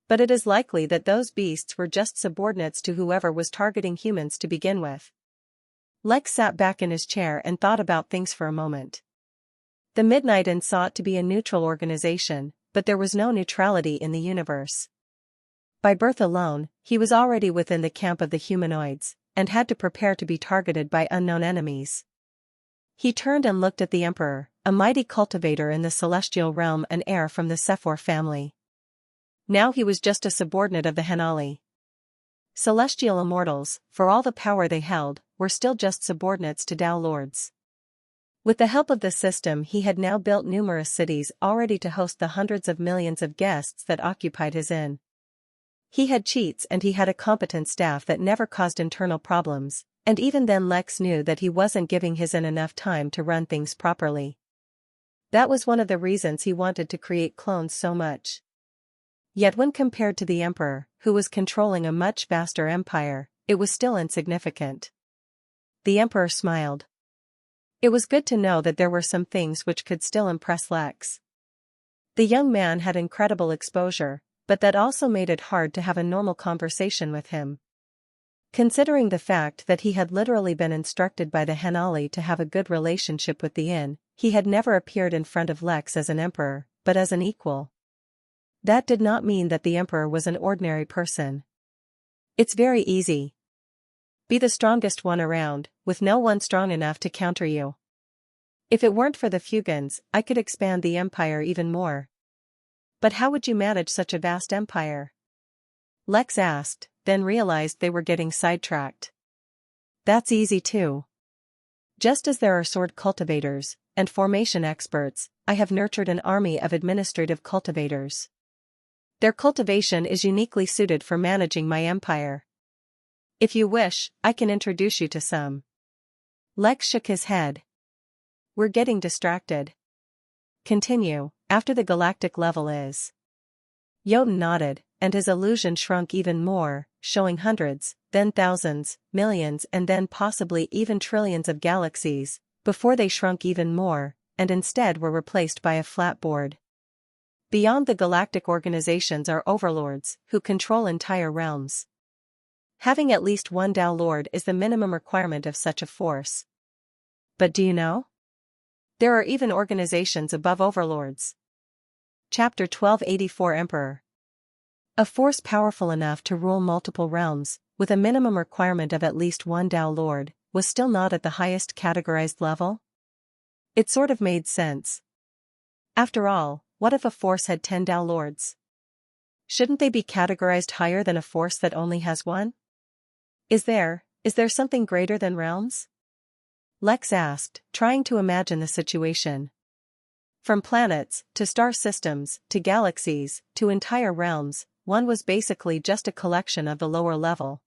But it is likely that those beasts were just subordinates to whoever was targeting humans to begin with. Lex sat back in his chair and thought about things for a moment. The Midnight Inn sought to be a neutral organization, but there was no neutrality in the universe. By birth alone, he was already within the camp of the humanoids, and had to prepare to be targeted by unknown enemies. He turned and looked at the Emperor, a mighty cultivator in the celestial realm and heir from the Sephor family. Now he was just a subordinate of the Henali. Celestial immortals, for all the power they held, were still just subordinates to Tao Lords. With the help of the system he had now built numerous cities already to host the hundreds of millions of guests that occupied his inn. He had cheats and he had a competent staff that never caused internal problems, and even then Lex knew that he wasn't giving his inn enough time to run things properly. That was one of the reasons he wanted to create clones so much. Yet when compared to the Emperor, who was controlling a much vaster empire, it was still insignificant. The Emperor smiled. It was good to know that there were some things which could still impress Lex. The young man had incredible exposure, but that also made it hard to have a normal conversation with him. Considering the fact that he had literally been instructed by the Henali to have a good relationship with the inn, he had never appeared in front of Lex as an emperor, but as an equal. That did not mean that the Emperor was an ordinary person. It's very easy. Be the strongest one around, with no one strong enough to counter you. If it weren't for the Fugans, I could expand the empire even more. But how would you manage such a vast empire? Lex asked, then realized they were getting sidetracked. That's easy too. Just as there are sword cultivators and formation experts, I have nurtured an army of administrative cultivators. Their cultivation is uniquely suited for managing my empire. If you wish, I can introduce you to some. Lex shook his head. We're getting distracted. Continue, after the galactic level is. Jotun nodded, and his illusion shrunk even more, showing hundreds, then thousands, millions and then possibly even trillions of galaxies, before they shrunk even more, and instead were replaced by a flat board. Beyond the galactic organizations are overlords, who control entire realms. Having at least one Tao Lord is the minimum requirement of such a force. But do you know? There are even organizations above overlords. Chapter 1284 Emperor. A force powerful enough to rule multiple realms, with a minimum requirement of at least one Tao Lord, was still not at the highest categorized level? It sort of made sense. After all, what if a force had 10 Tao Lords? Shouldn't they be categorized higher than a force that only has one? Is there something greater than realms? Lex asked, trying to imagine the situation. From planets, to star systems, to galaxies, to entire realms, one was basically just a collection of the lower level.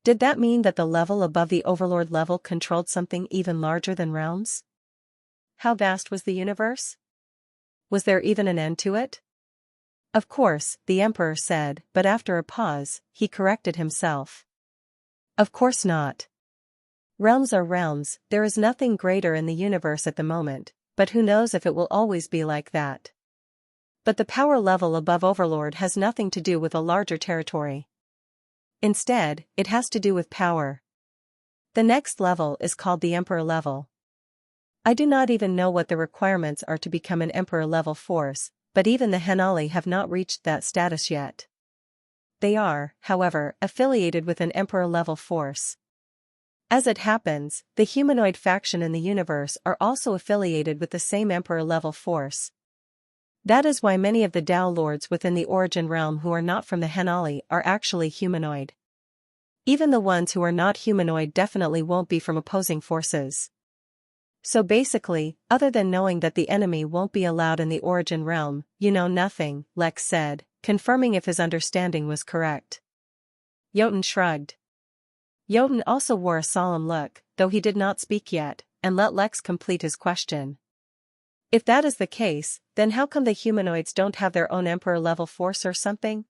Did that mean that the level above the overlord level controlled something even larger than realms? How vast was the universe? Was there even an end to it? Of course, the Emperor said, but after a pause, he corrected himself. Of course not. Realms are realms, there is nothing greater in the universe at the moment, but who knows if it will always be like that. But the power level above Overlord has nothing to do with a larger territory. Instead, it has to do with power. The next level is called the Emperor level. I do not even know what the requirements are to become an Emperor level force, but even the Henali have not reached that status yet. They are, however, affiliated with an Emperor level force. As it happens, the humanoid faction in the universe are also affiliated with the same Emperor-level force. That is why many of the Tao Lords within the Origin realm who are not from the Henali are actually humanoid. Even the ones who are not humanoid definitely won't be from opposing forces. So basically, other than knowing that the enemy won't be allowed in the Origin realm, you know nothing, Lex said, confirming if his understanding was correct. Jotun shrugged. Jotun also wore a solemn look, though he did not speak yet, and let Lex complete his question. If that is the case, then how come the humanoids don't have their own Emperor-level force or something?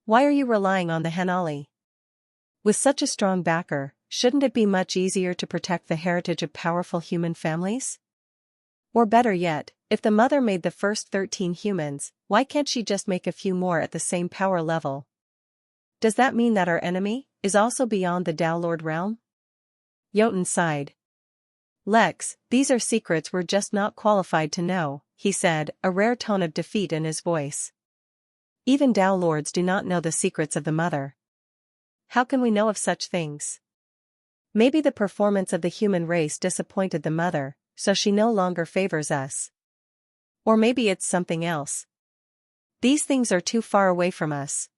Why are you relying on the Henali? With such a strong backer, shouldn't it be much easier to protect the heritage of powerful human families? Or better yet, if the mother made the first 13 humans, why can't she just make a few more at the same power level? Does that mean that our enemy is also beyond the Tao Lord realm? Jotun sighed. Lex, these are secrets we're just not qualified to know, he said, a rare tone of defeat in his voice. Even Tao Lords do not know the secrets of the mother. How can we know of such things? Maybe the performance of the human race disappointed the mother, so she no longer favors us. Or maybe it's something else. These things are too far away from us.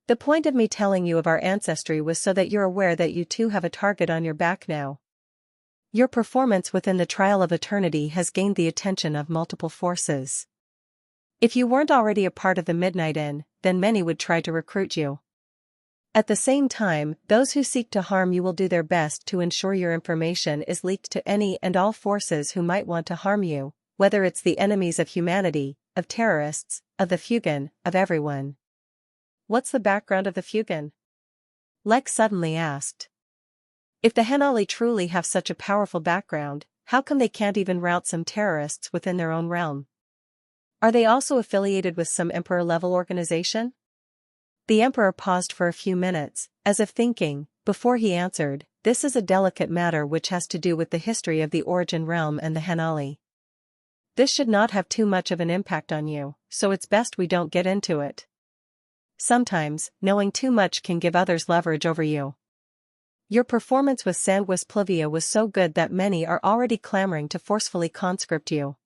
The point of me telling you of our ancestry was so that you're aware that you too have a target on your back now. Your performance within the trial of eternity has gained the attention of multiple forces. If you weren't already a part of the Midnight Inn, then many would try to recruit you. At the same time, those who seek to harm you will do their best to ensure your information is leaked to any and all forces who might want to harm you, whether it's the enemies of humanity, of terrorists, of the Fugan, of everyone. What's the background of the Fugan? Lex suddenly asked. If the Henali truly have such a powerful background, how come they can't even rout some terrorists within their own realm? Are they also affiliated with some Emperor-level organization? The Emperor paused for a few minutes, as if thinking, before he answered, this is a delicate matter which has to do with the history of the Origin realm and the Henali. This should not have too much of an impact on you, so it's best we don't get into it. Sometimes, knowing too much can give others leverage over you. Your performance with Sanguis Pluvia was so good that many are already clamoring to forcefully conscript you.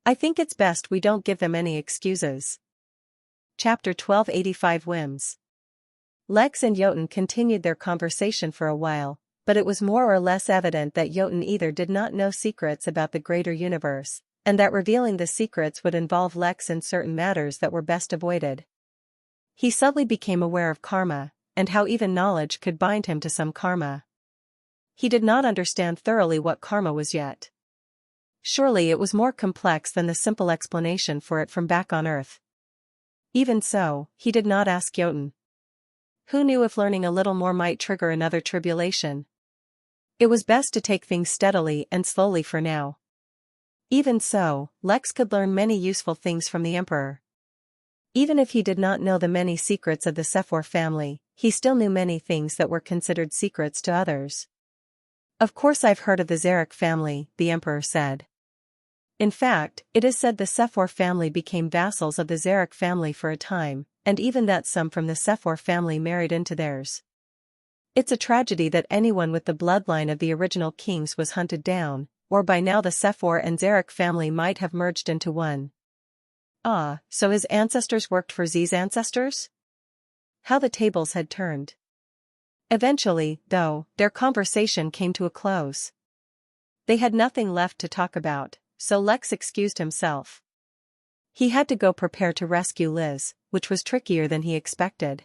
I think it's best we don't give them any excuses. Chapter 1285 Whims. Lex and Jotun continued their conversation for a while, but it was more or less evident that Jotun either did not know secrets about the greater universe, and that revealing the secrets would involve Lex in certain matters that were best avoided. He subtly became aware of karma, and how even knowledge could bind him to some karma. He did not understand thoroughly what karma was yet. Surely it was more complex than the simple explanation for it from back on Earth. Even so, he did not ask Jotun. Who knew if learning a little more might trigger another tribulation? It was best to take things steadily and slowly for now. Even so, Lex could learn many useful things from the Emperor. Even if he did not know the many secrets of the Sephor family, he still knew many things that were considered secrets to others. Of course I've heard of the Zarek family, the Emperor said. In fact, it is said the Sephor family became vassals of the Zarek family for a time, and even that some from the Sephor family married into theirs. It's a tragedy that anyone with the bloodline of the original kings was hunted down, or by now the Sephor and Zarek family might have merged into one. Ah, so his ancestors worked for Z's ancestors? How the tables had turned. Eventually, though, their conversation came to a close. They had nothing left to talk about, so Lex excused himself. He had to go prepare to rescue Liz, which was trickier than he expected.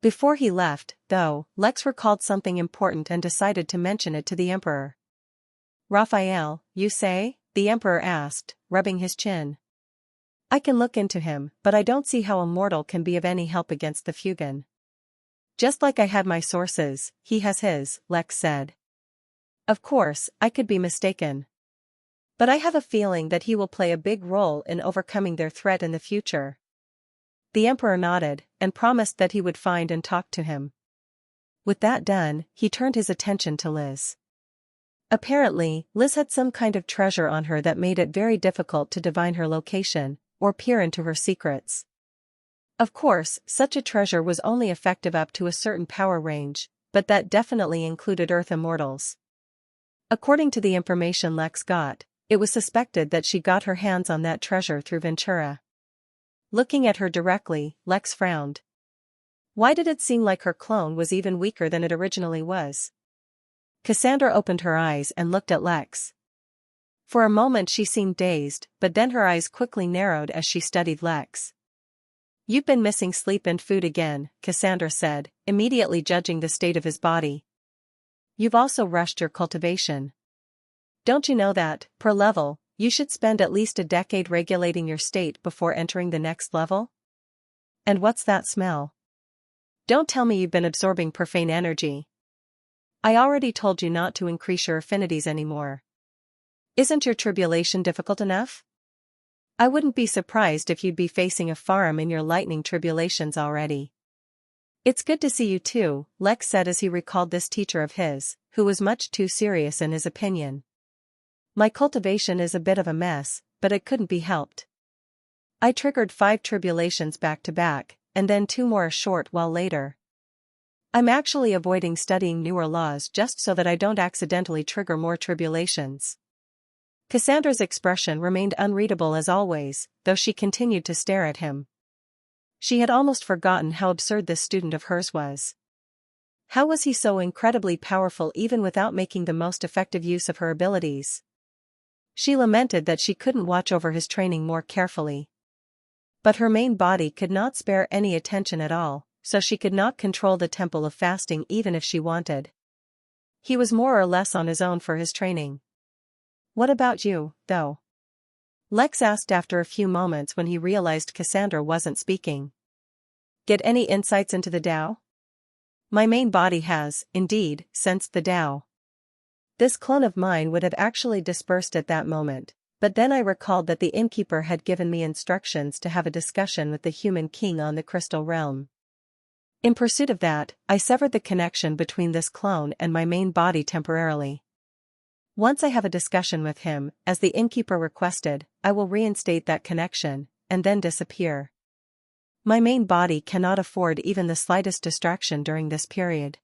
Before he left, though, Lex recalled something important and decided to mention it to the Emperor. Raphael, you say? The Emperor asked, rubbing his chin. I can look into him, but I don't see how a mortal can be of any help against the Fugan. Just like I had my sources, he has his, Lex said. Of course, I could be mistaken. But I have a feeling that he will play a big role in overcoming their threat in the future. The Emperor nodded, and promised that he would find and talk to him. With that done, he turned his attention to Liz. Apparently, Liz had some kind of treasure on her that made it very difficult to divine her location, or peer into her secrets. Of course, such a treasure was only effective up to a certain power range, but that definitely included Earth immortals. According to the information Lex got, it was suspected that she got her hands on that treasure through Ventura. Looking at her directly, Lex frowned. Why did it seem like her clone was even weaker than it originally was? Cassandra opened her eyes and looked at Lex. For a moment she seemed dazed, but then her eyes quickly narrowed as she studied Lex. You've been missing sleep and food again, Cassandra said, immediately judging the state of his body. You've also rushed your cultivation. Don't you know that, per level, you should spend at least a decade regulating your state before entering the next level? And what's that smell? Don't tell me you've been absorbing profane energy. I already told you not to increase your affinities anymore. Isn't your tribulation difficult enough? I wouldn't be surprised if you'd be facing a farum in your lightning tribulations already. It's good to see you too, Lex said as he recalled this teacher of his, who was much too serious in his opinion. My cultivation is a bit of a mess, but it couldn't be helped. I triggered 5 tribulations back to back, and then 2 more a short while later. I'm actually avoiding studying newer laws just so that I don't accidentally trigger more tribulations. Cassandra's expression remained unreadable as always, though she continued to stare at him. She had almost forgotten how absurd this student of hers was. How was he so incredibly powerful even without making the most effective use of her abilities? She lamented that she couldn't watch over his training more carefully. But her main body could not spare any attention at all, so she could not control the temple of fasting even if she wanted. He was more or less on his own for his training. What about you, though? Lex asked after a few moments when he realized Cassandra wasn't speaking. Get any insights into the Tao? My main body has, indeed, sensed the Tao. This clone of mine would have actually dispersed at that moment, but then I recalled that the Innkeeper had given me instructions to have a discussion with the human king on the crystal realm. In pursuit of that, I severed the connection between this clone and my main body temporarily. Once I have a discussion with him, as the Innkeeper requested, I will reinstate that connection, and then disappear. My main body cannot afford even the slightest distraction during this period.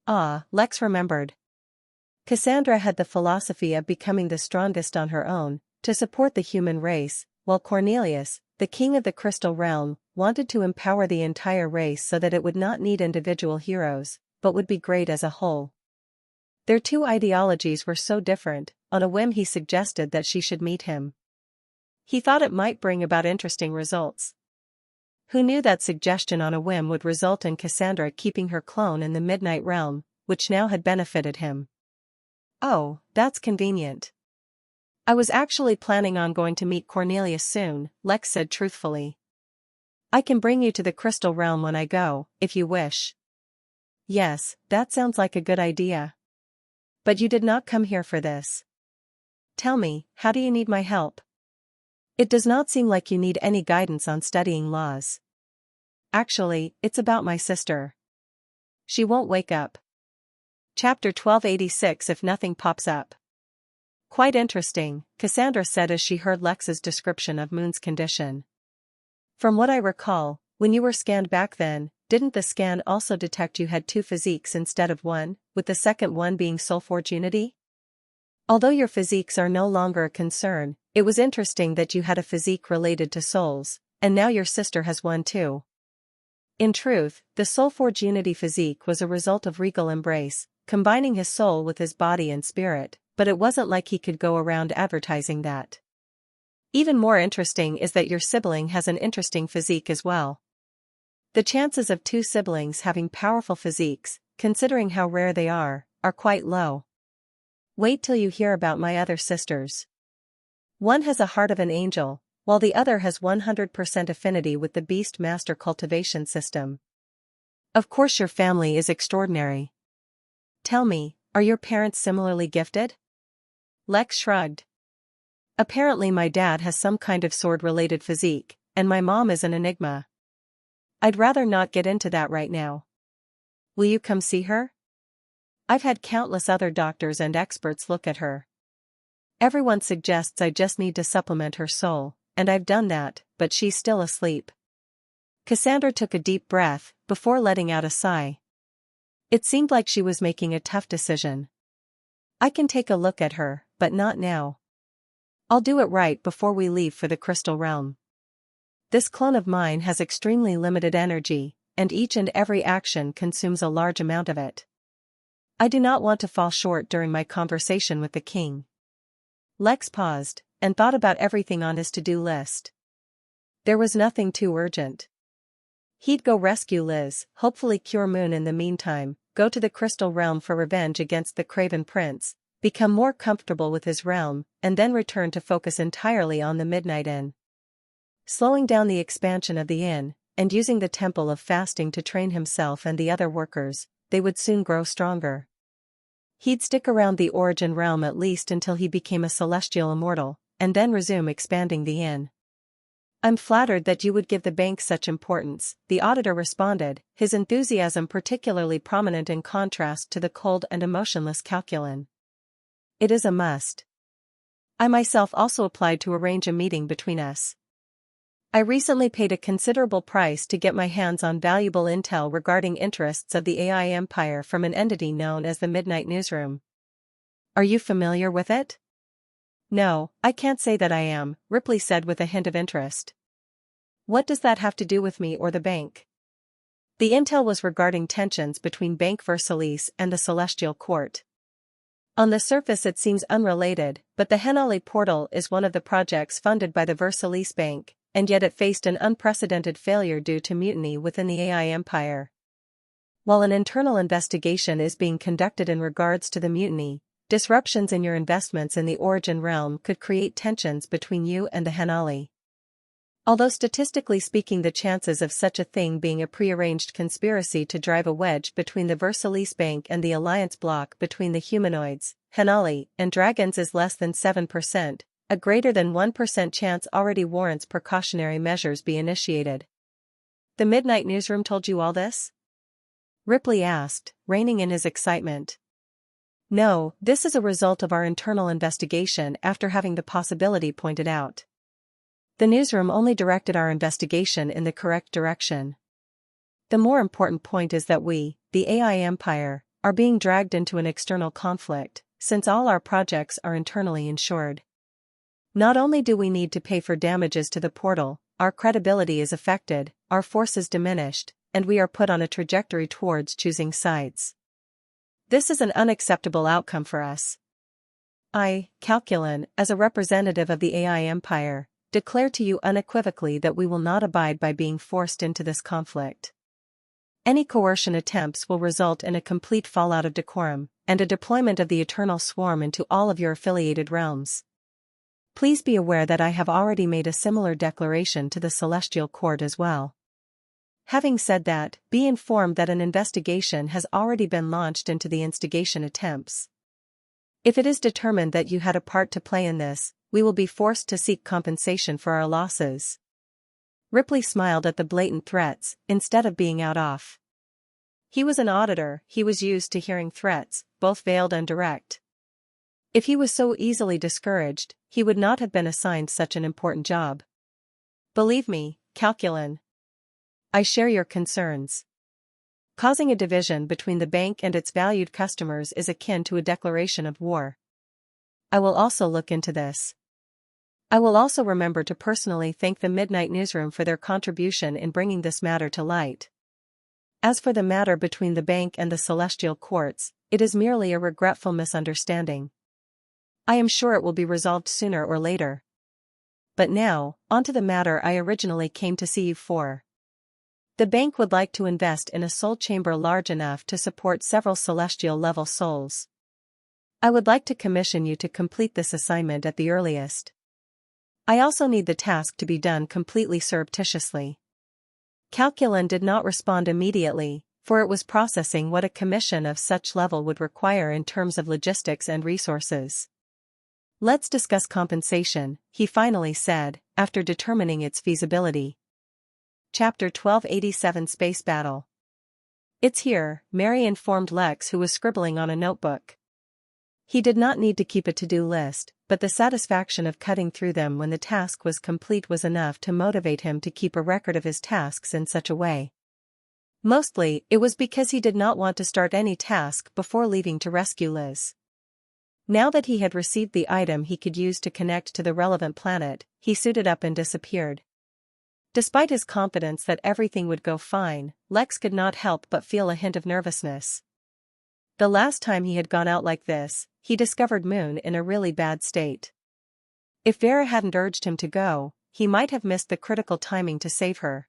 Ah, Lex remembered. Cassandra had the philosophy of becoming the strongest on her own, to support the human race, while Cornelius, the king of the crystal realm, wanted to empower the entire race so that it would not need individual heroes, but would be great as a whole. Their two ideologies were so different. On a whim he suggested that she should meet him. He thought it might bring about interesting results. Who knew that suggestion on a whim would result in Cassandra keeping her clone in the Midnight Realm, which now had benefited him. Oh, that's convenient. I was actually planning on going to meet Cornelius soon, Lex said truthfully. I can bring you to the Crystal Realm when I go, if you wish. Yes, that sounds like a good idea. But you did not come here for this. Tell me, how do you need my help? It does not seem like you need any guidance on studying laws. Actually, it's about my sister. She won't wake up. Chapter 1286. If nothing pops up. Quite interesting, Cassandra said as she heard Lex's description of Moon's condition. From what I recall, when you were scanned back then, didn't the scan also detect you had two physiques instead of one, with the second one being Soulforge Unity? Although your physiques are no longer a concern, it was interesting that you had a physique related to souls, and now your sister has one too. In truth, the Soulforge Unity physique was a result of regal embrace, combining his soul with his body and spirit, but it wasn't like he could go around advertising that. Even more interesting is that your sibling has an interesting physique as well. The chances of two siblings having powerful physiques, considering how rare they are quite low. Wait till you hear about my other sisters. One has a heart of an angel, while the other has 100% affinity with the Beast Master cultivation system. Of course your family is extraordinary. Tell me, are your parents similarly gifted? Lex shrugged. Apparently my dad has some kind of sword-related physique, and my mom is an enigma. I'd rather not get into that right now. Will you come see her? I've had countless other doctors and experts look at her. Everyone suggests I just need to supplement her soul, and I've done that, but she's still asleep. Cassandra took a deep breath, before letting out a sigh. It seemed like she was making a tough decision. I can take a look at her, but not now. I'll do it right before we leave for the Crystal Realm. This clone of mine has extremely limited energy, and each and every action consumes a large amount of it. I do not want to fall short during my conversation with the king. Lex paused, and thought about everything on his to-do list. There was nothing too urgent. He'd go rescue Liz, hopefully cure Moon in the meantime, go to the Crystal Realm for revenge against the Craven Prince, become more comfortable with his realm, and then return to focus entirely on the Midnight Inn. Slowing down the expansion of the inn, and using the Temple of Fasting to train himself and the other workers, they would soon grow stronger. He'd stick around the Origin Realm at least until he became a celestial immortal, and then resume expanding the inn. I'm flattered that you would give the bank such importance, the auditor responded, his enthusiasm particularly prominent in contrast to the cold and emotionless Calculin. It is a must. I myself also applied to arrange a meeting between us. I recently paid a considerable price to get my hands on valuable intel regarding interests of the AI Empire from an entity known as the Midnight Newsroom. Are you familiar with it? No, I can't say that I am, Ripley said with a hint of interest. What does that have to do with me or the bank? The intel was regarding tensions between Bank Versailles and the Celestial Court. On the surface it seems unrelated, but the Henali portal is one of the projects funded by the Versailles Bank, and yet it faced an unprecedented failure due to mutiny within the AI Empire. While an internal investigation is being conducted in regards to the mutiny, disruptions in your investments in the Origin Realm could create tensions between you and the Henali. Although statistically speaking the chances of such a thing being a prearranged conspiracy to drive a wedge between the Versailles Bank and the alliance bloc between the humanoids, Henali, and dragons is less than 7%, a greater than 1% chance already warrants precautionary measures be initiated. The Midnight Newsroom told you all this? Ripley asked, reining in his excitement. No, this is a result of our internal investigation after having the possibility pointed out. The newsroom only directed our investigation in the correct direction. The more important point is that we, the AI Empire, are being dragged into an external conflict, since all our projects are internally insured. Not only do we need to pay for damages to the portal, our credibility is affected, our forces diminished, and we are put on a trajectory towards choosing sides. This is an unacceptable outcome for us. I, Calculin, as a representative of the AI Empire, declare to you unequivocally that we will not abide by being forced into this conflict. Any coercion attempts will result in a complete fallout of decorum, and a deployment of the eternal swarm into all of your affiliated realms. Please be aware that I have already made a similar declaration to the Celestial Court as well. Having said that, be informed that an investigation has already been launched into the instigation attempts. If it is determined that you had a part to play in this, we will be forced to seek compensation for our losses. Ripley smiled at the blatant threats, instead of being out off. He was an auditor, he was used to hearing threats, both veiled and direct. If he was so easily discouraged, he would not have been assigned such an important job. Believe me, Calculin. I share your concerns. Causing a division between the bank and its valued customers is akin to a declaration of war. I will also look into this. I will also remember to personally thank the Midnight Newsroom for their contribution in bringing this matter to light. As for the matter between the bank and the Celestial Courts, it is merely a regretful misunderstanding. I am sure it will be resolved sooner or later. But now, on to the matter I originally came to see you for. The bank would like to invest in a soul chamber large enough to support several celestial-level souls. I would like to commission you to complete this assignment at the earliest. I also need the task to be done completely surreptitiously. Calculin did not respond immediately, for it was processing what a commission of such level would require in terms of logistics and resources. Let's discuss compensation, he finally said, after determining its feasibility. Chapter 1287 Space Battle. It's here, Mary informed Lex, who was scribbling on a notebook. He did not need to keep a to-do list, but the satisfaction of cutting through them when the task was complete was enough to motivate him to keep a record of his tasks in such a way. Mostly, it was because he did not want to start any task before leaving to rescue Liz. Now that he had received the item he could use to connect to the relevant planet, he suited up and disappeared. Despite his confidence that everything would go fine, Lex could not help but feel a hint of nervousness. The last time he had gone out like this, he discovered Moon in a really bad state. If Vera hadn't urged him to go, he might have missed the critical timing to save her.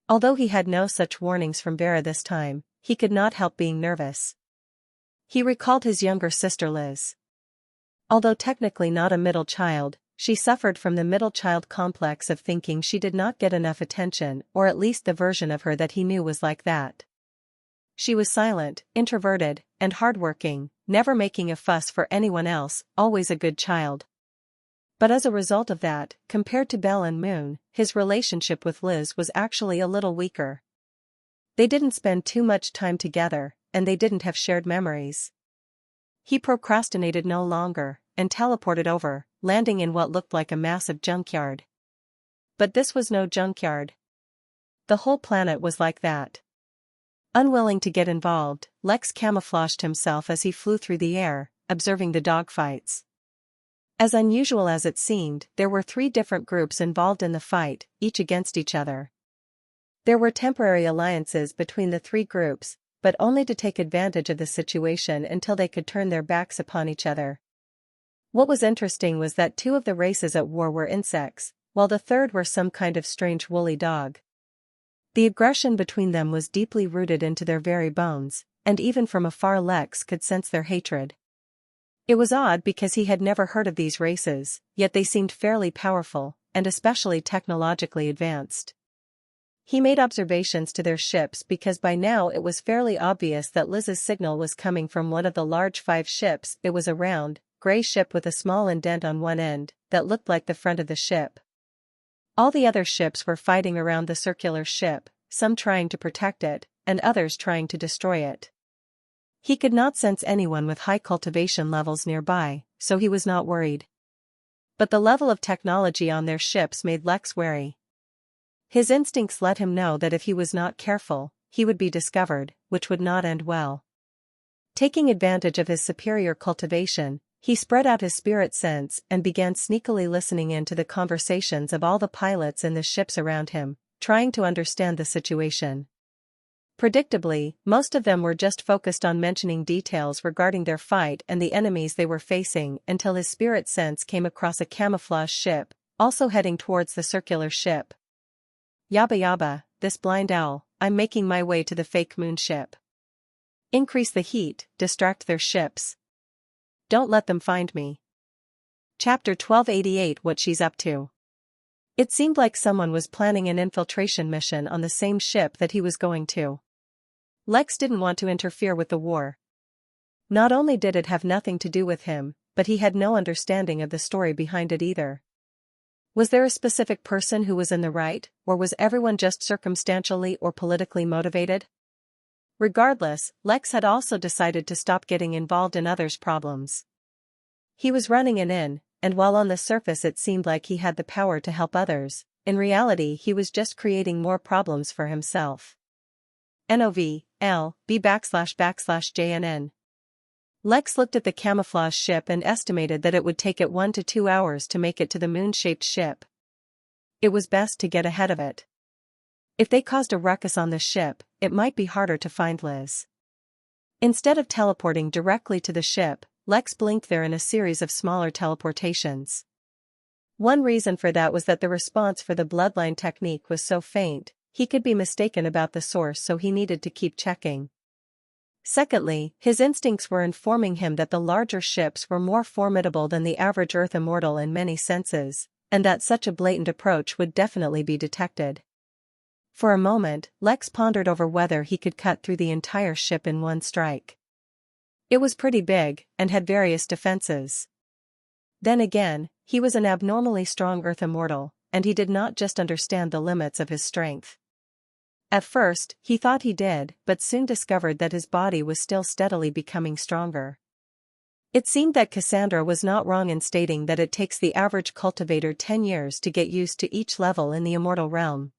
Although he had no such warnings from Vera this time, he could not help being nervous. He recalled his younger sister Liz. Although technically not a middle child, she suffered from the middle child complex of thinking she did not get enough attention, or at least the version of her that he knew was like that. She was silent, introverted, and hardworking, never making a fuss for anyone else, always a good child. But as a result of that, compared to Belle and Moon, his relationship with Liz was actually a little weaker. They didn't spend too much time together, and they didn't have shared memories. He procrastinated no longer, and teleported over, landing in what looked like a massive junkyard. But this was no junkyard. The whole planet was like that. Unwilling to get involved, Lex camouflaged himself as he flew through the air, observing the dogfights. As unusual as it seemed, there were 3 different groups involved in the fight, each against each other. There were temporary alliances between the 3 groups, but only to take advantage of the situation until they could turn their backs upon each other. What was interesting was that 2 of the races at war were insects, while the third were some kind of strange woolly dog. The aggression between them was deeply rooted into their very bones, and even from afar Lex could sense their hatred. It was odd because he had never heard of these races, yet they seemed fairly powerful, and especially technologically advanced. He made observations to their ships because by now it was fairly obvious that Liz's signal was coming from one of the large 5 ships. It was a round, gray ship with a small indent on one end, that looked like the front of the ship. All the other ships were fighting around the circular ship, some trying to protect it, and others trying to destroy it. He could not sense anyone with high cultivation levels nearby, so he was not worried. But the level of technology on their ships made Lex wary. His instincts let him know that if he was not careful, he would be discovered, which would not end well. Taking advantage of his superior cultivation, he spread out his spirit sense and began sneakily listening in to the conversations of all the pilots in the ships around him, trying to understand the situation. Predictably, most of them were just focused on mentioning details regarding their fight and the enemies they were facing until his spirit sense came across a camouflage ship, also heading towards the circular ship. Yabba yabba, this blind owl, I'm making my way to the fake moon ship. Increase the heat, distract their ships. Don't let them find me. Chapter 1288. What she's up to. It seemed like someone was planning an infiltration mission on the same ship that he was going to. Lex didn't want to interfere with the war. Not only did it have nothing to do with him, but he had no understanding of the story behind it either. Was there a specific person who was in the right, or was everyone just circumstantially or politically motivated? Regardless, Lex had also decided to stop getting involved in others' problems. He was running an inn, and while on the surface it seemed like he had the power to help others, in reality he was just creating more problems for himself. NOVLB //JNN. Lex looked at the camouflage ship and estimated that it would take it 1 to 2 hours to make it to the moon-shaped ship. It was best to get ahead of it. If they caused a ruckus on the ship, it might be harder to find Liz. Instead of teleporting directly to the ship, Lex blinked there in a series of smaller teleportations. One reason for that was that the response for the bloodline technique was so faint, he could be mistaken about the source, so he needed to keep checking. Secondly, his instincts were informing him that the larger ships were more formidable than the average Earth immortal in many senses, and that such a blatant approach would definitely be detected. For a moment, Lex pondered over whether he could cut through the entire ship in one strike. It was pretty big, and had various defenses. Then again, he was an abnormally strong Earth immortal, and he did not just understand the limits of his strength. At first, he thought he did, but soon discovered that his body was still steadily becoming stronger. It seemed that Cassandra was not wrong in stating that it takes the average cultivator 10 years to get used to each level in the immortal realm.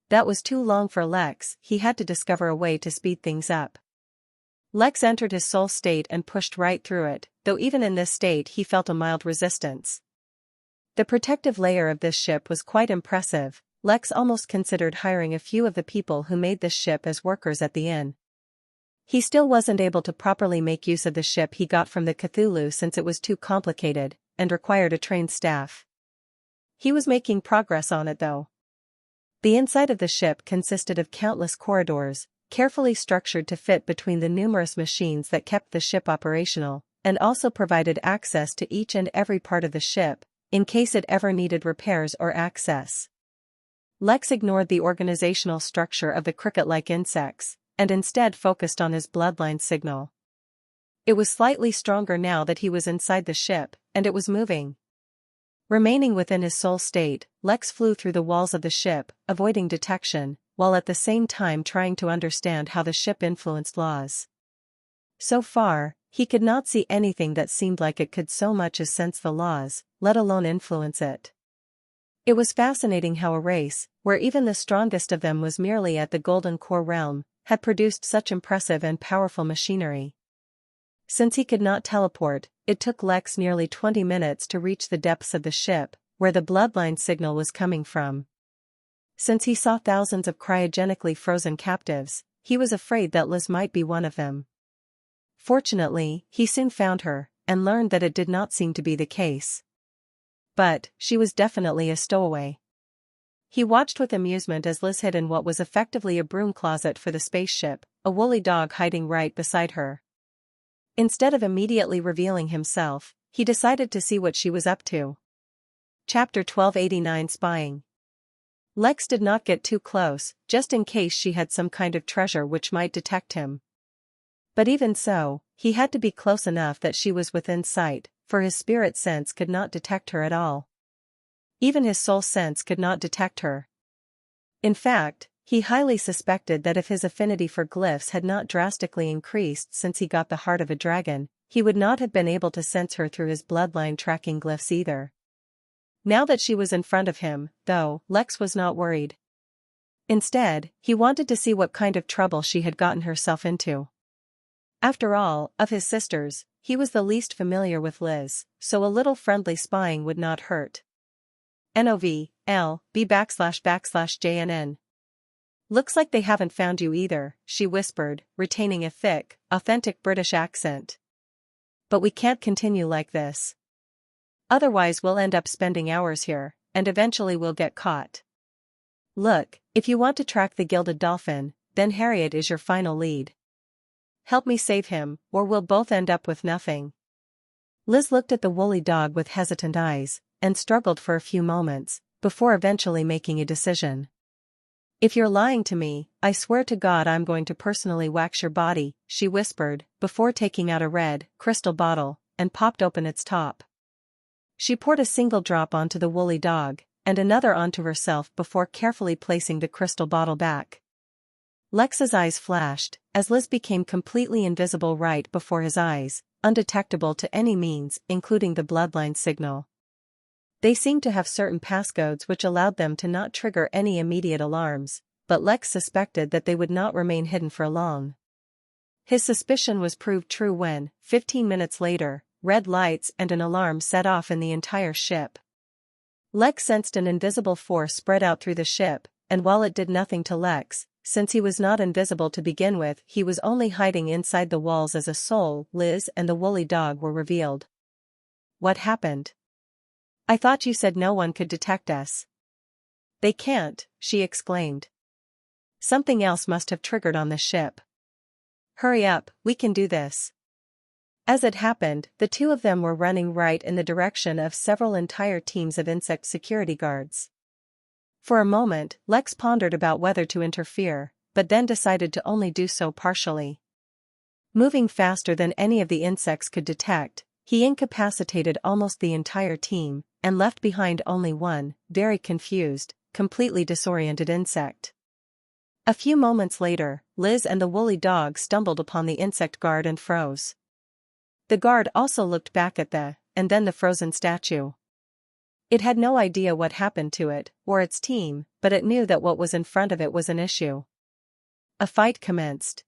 That was too long for Lex. He had to discover a way to speed things up. Lex entered his soul state and pushed right through it, though even in this state he felt a mild resistance. The protective layer of this ship was quite impressive. Lex almost considered hiring a few of the people who made this ship as workers at the inn. He still wasn't able to properly make use of the ship he got from the Cthulhu since it was too complicated, and required a trained staff. He was making progress on it though. The inside of the ship consisted of countless corridors, carefully structured to fit between the numerous machines that kept the ship operational, and also provided access to each and every part of the ship, in case it ever needed repairs or access. Lex ignored the organizational structure of the cricket-like insects, and instead focused on his bloodline signal. It was slightly stronger now that he was inside the ship, and it was moving. Remaining within his soul state, Lex flew through the walls of the ship, avoiding detection, while at the same time trying to understand how the ship influenced laws. So far, he could not see anything that seemed like it could so much as sense the laws, let alone influence it. It was fascinating how a race, where even the strongest of them was merely at the golden core realm, had produced such impressive and powerful machinery. Since he could not teleport, it took Lex nearly 20 minutes to reach the depths of the ship, where the bloodline signal was coming from. Since he saw thousands of cryogenically frozen captives, he was afraid that Liz might be one of them. Fortunately, he soon found her, and learned that it did not seem to be the case. But, she was definitely a stowaway. He watched with amusement as Liz hid in what was effectively a broom closet for the spaceship, a woolly dog hiding right beside her. Instead of immediately revealing himself, he decided to see what she was up to. Chapter 1289. Spying. Lex did not get too close, just in case she had some kind of treasure which might detect him. But even so, he had to be close enough that she was within sight, for his spirit sense could not detect her at all. Even his soul sense could not detect her. In fact, he highly suspected that if his affinity for glyphs had not drastically increased since he got the heart of a dragon, he would not have been able to sense her through his bloodline tracking glyphs either. Now that she was in front of him, though, Lex was not worried. Instead, he wanted to see what kind of trouble she had gotten herself into. After all, of his sisters, he was the least familiar with Liz, so a little friendly spying would not hurt. NOVLB //JNN. Looks like they haven't found you either, she whispered, retaining a thick, authentic British accent. But we can't continue like this. Otherwise we'll end up spending hours here, and eventually we'll get caught. Look, if you want to track the gilded dolphin, then Harriet is your final lead. Help me save him, or we'll both end up with nothing. Liz looked at the woolly dog with hesitant eyes, and struggled for a few moments, before eventually making a decision. If you're lying to me, I swear to God I'm going to personally wax your body, she whispered, before taking out a red, crystal bottle, and popped open its top. She poured a single drop onto the woolly dog, and another onto herself before carefully placing the crystal bottle back. Lex's eyes flashed, as Liz became completely invisible right before his eyes, undetectable to any means, including the bloodline signal. They seemed to have certain passcodes which allowed them to not trigger any immediate alarms, but Lex suspected that they would not remain hidden for long. His suspicion was proved true when, 15 minutes later, red lights and an alarm set off in the entire ship. Lex sensed an invisible force spread out through the ship, and while it did nothing to Lex, since he was not invisible to begin with, he was only hiding inside the walls as a soul. Liz and the woolly dog were revealed. What happened? I thought you said no one could detect us. They can't, she exclaimed. Something else must have triggered on the ship. Hurry up, we can do this. As it happened, the two of them were running right in the direction of several entire teams of insect security guards. For a moment, Lex pondered about whether to interfere, but then decided to only do so partially. Moving faster than any of the insects could detect, he incapacitated almost the entire team, and left behind only one, very confused, completely disoriented insect. A few moments later, Liz and the woolly dog stumbled upon the insect guard and froze. The guard also looked back at and then the frozen statue. It had no idea what happened to it, or its team, but it knew that what was in front of it was an issue. A fight commenced.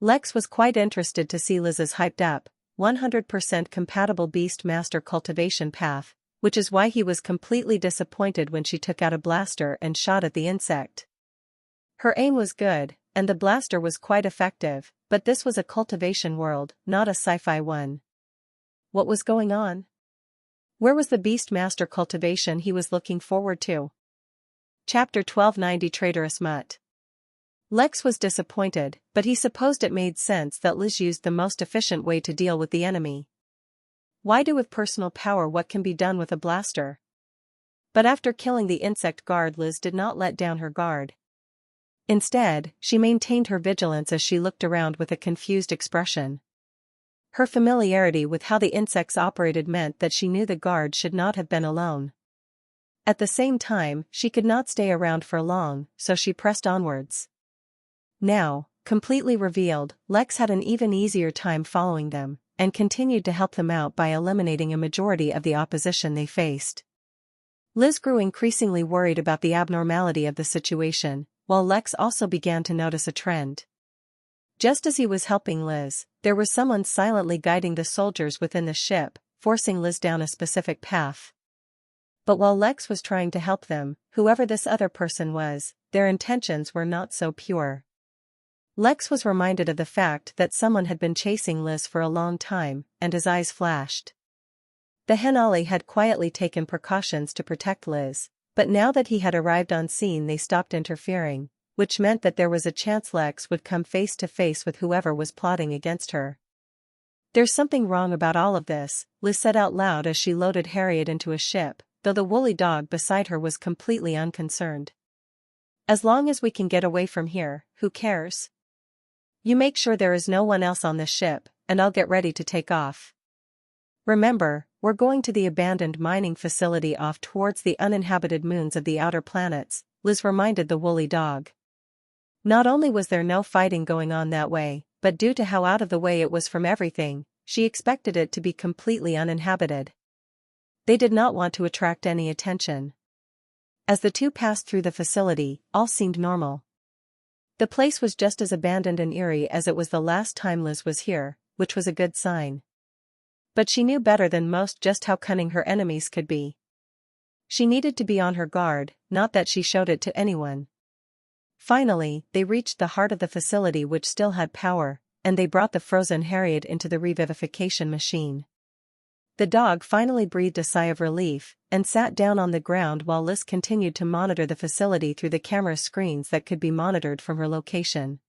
Lex was quite interested to see Liz's hyped-up, 100% compatible beast master cultivation path, which is why he was completely disappointed when she took out a blaster and shot at the insect. Her aim was good, and the blaster was quite effective, but this was a cultivation world, not a sci-fi one. What was going on? Where was the beast master cultivation he was looking forward to? Chapter 1290 Traitorous Mutt. Lex was disappointed, but he supposed it made sense that Liz used the most efficient way to deal with the enemy. Why do with personal power what can be done with a blaster? But after killing the insect guard, Liz did not let down her guard. Instead, she maintained her vigilance as she looked around with a confused expression. Her familiarity with how the insects operated meant that she knew the guard should not have been alone. At the same time, she could not stay around for long, so she pressed onwards. Now, completely revealed, Lex had an even easier time following them, and continued to help them out by eliminating a majority of the opposition they faced. Liz grew increasingly worried about the abnormality of the situation, while Lex also began to notice a trend. Just as he was helping Liz, there was someone silently guiding the soldiers within the ship, forcing Liz down a specific path. But while Lex was trying to help them, whoever this other person was, their intentions were not so pure. Lex was reminded of the fact that someone had been chasing Liz for a long time, and his eyes flashed. The Henali had quietly taken precautions to protect Liz, but now that he had arrived on scene they stopped interfering, which meant that there was a chance Lex would come face to face with whoever was plotting against her. There's something wrong about all of this, Liz said out loud as she loaded Harriet into a ship, though the woolly dog beside her was completely unconcerned. As long as we can get away from here, who cares? You make sure there is no one else on this ship, and I'll get ready to take off. Remember, we're going to the abandoned mining facility off towards the uninhabited moons of the outer planets, Liz reminded the woolly dog. Not only was there no fighting going on that way, but due to how out of the way it was from everything, she expected it to be completely uninhabited. They did not want to attract any attention. As the two passed through the facility, all seemed normal. The place was just as abandoned and eerie as it was the last time Liz was here, which was a good sign. But she knew better than most just how cunning her enemies could be. She needed to be on her guard, not that she showed it to anyone. Finally, they reached the heart of the facility which still had power, and they brought the frozen Harriet into the revivification machine. The dog finally breathed a sigh of relief, and sat down on the ground while Liz continued to monitor the facility through the camera screens that could be monitored from her location.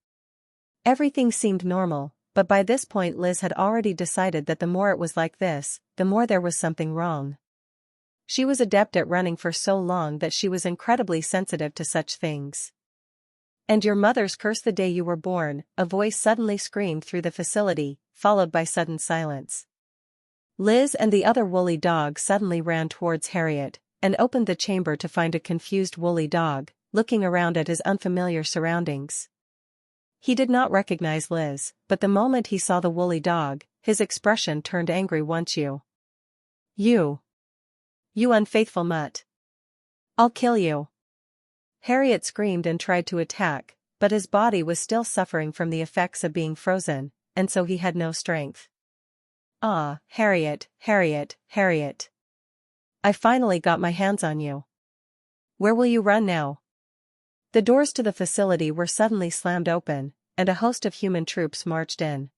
Everything seemed normal, but by this point Liz had already decided that the more it was like this, the more there was something wrong. She was adept at running for so long that she was incredibly sensitive to such things. "And your mother's curse the day you were born," a voice suddenly screamed through the facility, followed by sudden silence. Liz and the other woolly dog suddenly ran towards Harriet, and opened the chamber to find a confused woolly dog, looking around at his unfamiliar surroundings. He did not recognize Liz, but the moment he saw the woolly dog, his expression turned angry once. You unfaithful mutt. I'll kill you." Harriet screamed and tried to attack, but his body was still suffering from the effects of being frozen, and so he had no strength. "Ah, Harriet, Harriet, Harriet. I finally got my hands on you. Where will you run now?" The doors to the facility were suddenly slammed open, and a host of human troops marched in.